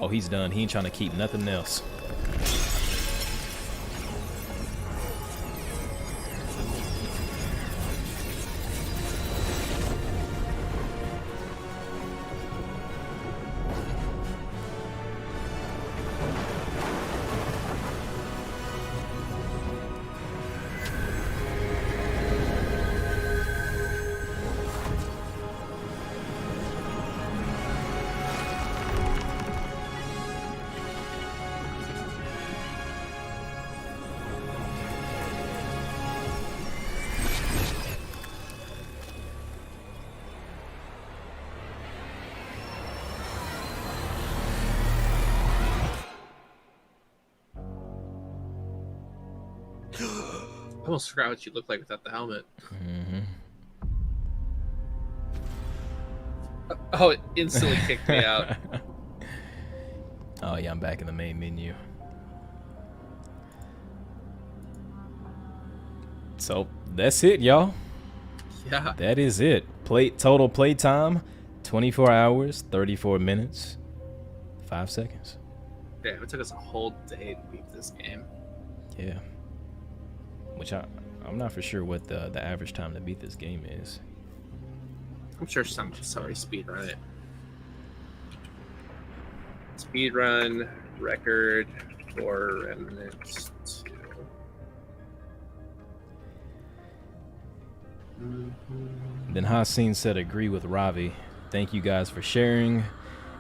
S1: Oh, he's done. He ain't trying to keep nothing else.
S2: I almost forgot what you look like without the helmet.
S1: Mm-hmm.
S2: Oh, it instantly kicked me out.
S1: Oh, yeah, I'm back in the main menu. So, that's it, y'all.
S2: Yeah.
S1: That is it. Total play time, 24 hours, 34 minutes, 5 seconds.
S2: Damn, it took us a whole day to beat this game.
S1: Yeah. Which I'm not for sure what the average time to beat this game is.
S2: I'm sure somebody's already speedrun it. Speedrun record for Remnant 2.
S1: Then Hassan said, agree with Ravi. Thank you guys for sharing.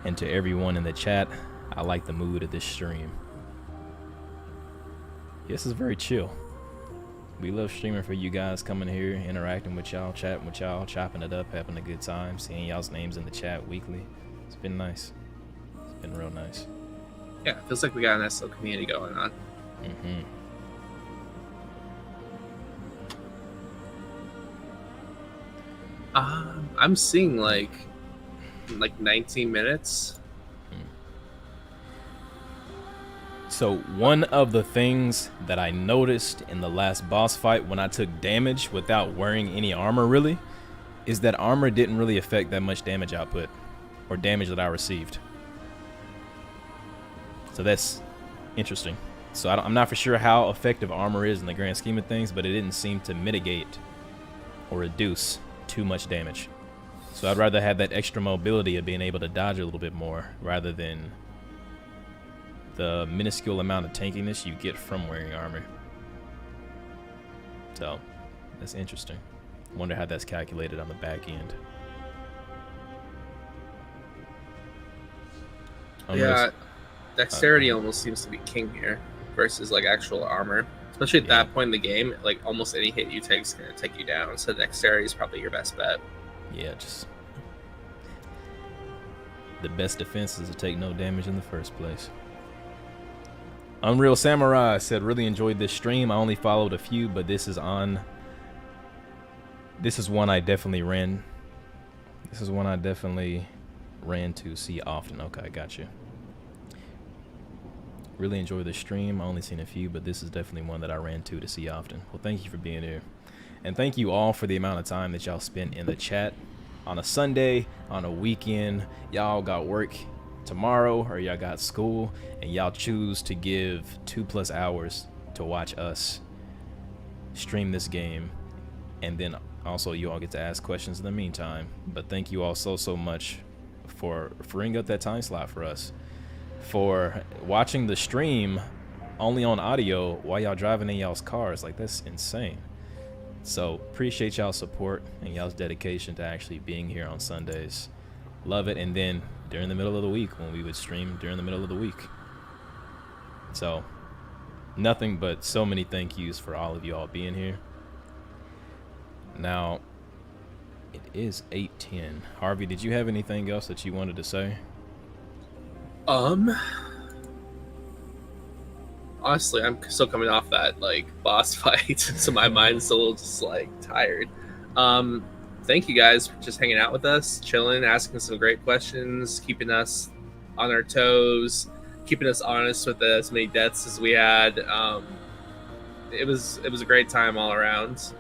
S1: And to everyone in the chat, I like the mood of this stream. This is very chill. We love streaming for you guys, coming here, interacting with y'all, chatting with y'all, chopping it up, having a good time, seeing y'all's names in the chat weekly. It's been nice. It's been real nice.
S2: Yeah, it feels like we got a nice little community going on.
S1: Mm-hmm.
S2: I'm seeing like 19 minutes.
S1: So one of the things that I noticed in the last boss fight when I took damage without wearing any armor really, is that armor didn't really affect that much damage output or damage that I received. So that's interesting. So I'm not for sure how effective armor is in the grand scheme of things, but it didn't seem to mitigate or reduce too much damage. So I'd rather have that extra mobility of being able to dodge a little bit more rather than the minuscule amount of tankiness you get from wearing armor. So that's interesting. Wonder how that's calculated on the back end.
S2: Yeah, dexterity almost seems to be king here versus like actual armor. Especially at that point in the game, like almost any hit you take is going to take you down. So dexterity is probably your best bet.
S1: Yeah, just the best defense is to take no damage in the first place. Unreal Samurai said, really enjoyed this stream. I only followed a few, but this is one I definitely ran. This is one I definitely ran to see often. Okay, I got you. Really enjoyed the stream. I only seen a few, but this is definitely one that I ran to see often. Well, thank you for being here. And thank you all for the amount of time that y'all spent in the chat on a Sunday, on a weekend. Y'all got work tomorrow or y'all got school, and y'all choose to give 2+ hours to watch us stream this game. And then also you all get to ask questions in the meantime. But thank you all so much for freeing up that time slot for us, for watching the stream only on audio while y'all driving in y'all's cars. Like, that's insane. So appreciate y'all's support and y'all's dedication to actually being here on Sundays. Love it. And then during the middle of the week, when we would stream during the middle of the week. So nothing but so many thank yous for all of you all being here. Now it is 8:10. Harvey, did you have anything else that you wanted to say?
S2: Honestly, I'm still coming off that like boss fight, so my mind's still a little just like tired. Thank you guys for just hanging out with us, chilling, asking some great questions, keeping us on our toes, keeping us honest with as many deaths as we had. It was a great time all around.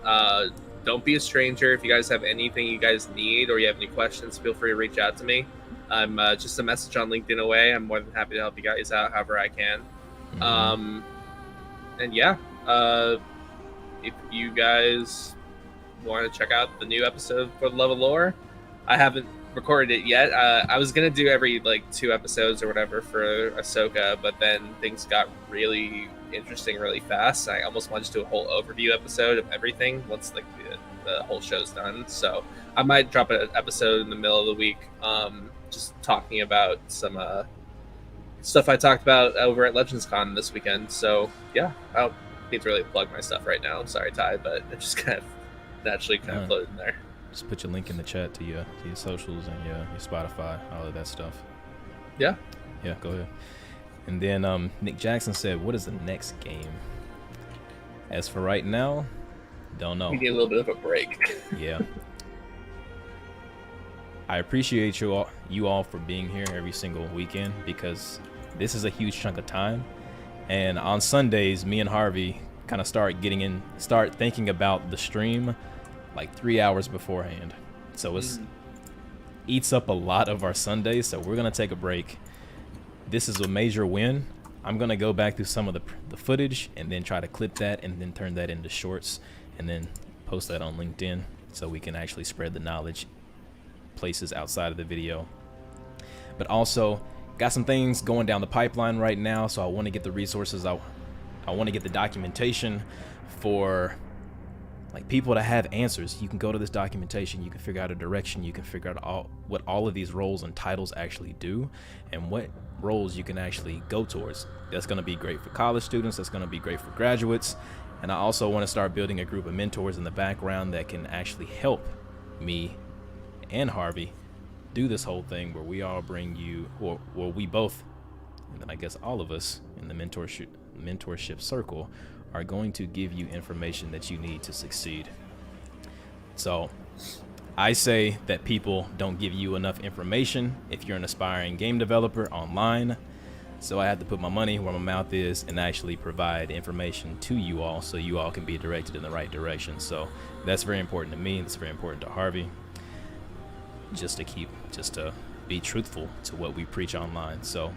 S2: Don't be a stranger. If you guys have anything you guys need or you have any questions, feel free to reach out to me. I'm just a message on LinkedIn away. I'm more than happy to help you guys out however I can. And yeah, if you guys want to check out the new episode for the Love of Lore, I haven't recorded it yet. I was gonna do every like 2 episodes or whatever for Ahsoka, but then things got really interesting really fast. I almost wanted to do a whole overview episode of everything once like the whole show's done. So I might drop an episode in the middle of the week, just talking about some stuff I talked about over at Legends Con this weekend. So yeah, I don't need to really plug my stuff right now. I'm sorry, Ty, but it just kind of naturally floated in there.
S1: Just put your link in the chat to your socials and your Spotify, all of that stuff.
S2: Yeah,
S1: go ahead. And then Nick Jackson said, what is the next game? As for right now, don't know.
S2: We need a little bit of a break.
S1: Yeah. I appreciate you all for being here every single weekend, because this is a huge chunk of time. And on Sundays, me and Harvey kind of start thinking about the stream like 3 hours beforehand. So it eats up a lot of our Sundays. So we're going to take a break. This is a major win. I'm going to go back through some of the footage and then try to clip that and then turn that into shorts and then post that on LinkedIn so we can actually spread the knowledge places outside of the video. But also got some things going down the pipeline right now, so I want to get the resources. I want to get the documentation for like people to have answers. You can go to this documentation, you can figure out a direction, you can figure out what all of these roles and titles actually do and what roles you can actually go towards. That's going to be great for college students, that's going to be great for graduates. And I also want to start building a group of mentors in the background that can actually help me and Harvey do this whole thing, where we all bring you, or we both, and then I guess all of us in the mentorship circle are going to give you information that you need to succeed. So I say that people don't give you enough information if you're an aspiring game developer online. So I have to put my money where my mouth is and actually provide information to you all so you all can be directed in the right direction. So that's very important to me. That's very important to Harvey. Just to be truthful to what we preach online. So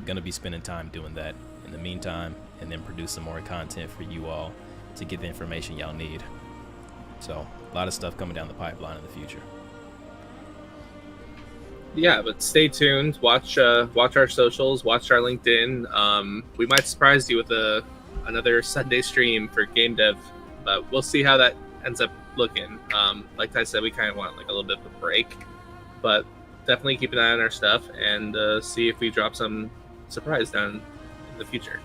S1: gonna be spending time doing that in the meantime, and then produce some more content for you all to get the information y'all need. So a lot of stuff coming down the pipeline in the future.
S2: Yeah, but stay tuned. Watch our socials. Watch our LinkedIn. We might surprise you with another Sunday stream for game dev, but we'll see how that ends up looking. Like I said, we kind of want like a little bit of a break, but definitely keep an eye on our stuff and see if we drop some surprise down in the future.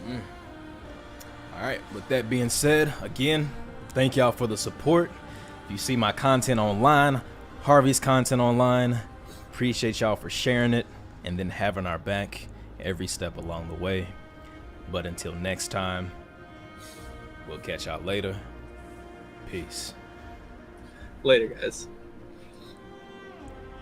S1: All right, with that being said, again, thank y'all for the support. If you see my content online, Harvey's content online, appreciate y'all for sharing it and then having our back every step along the way. But until next time, we'll catch y'all later. Peace.
S2: Later, guys.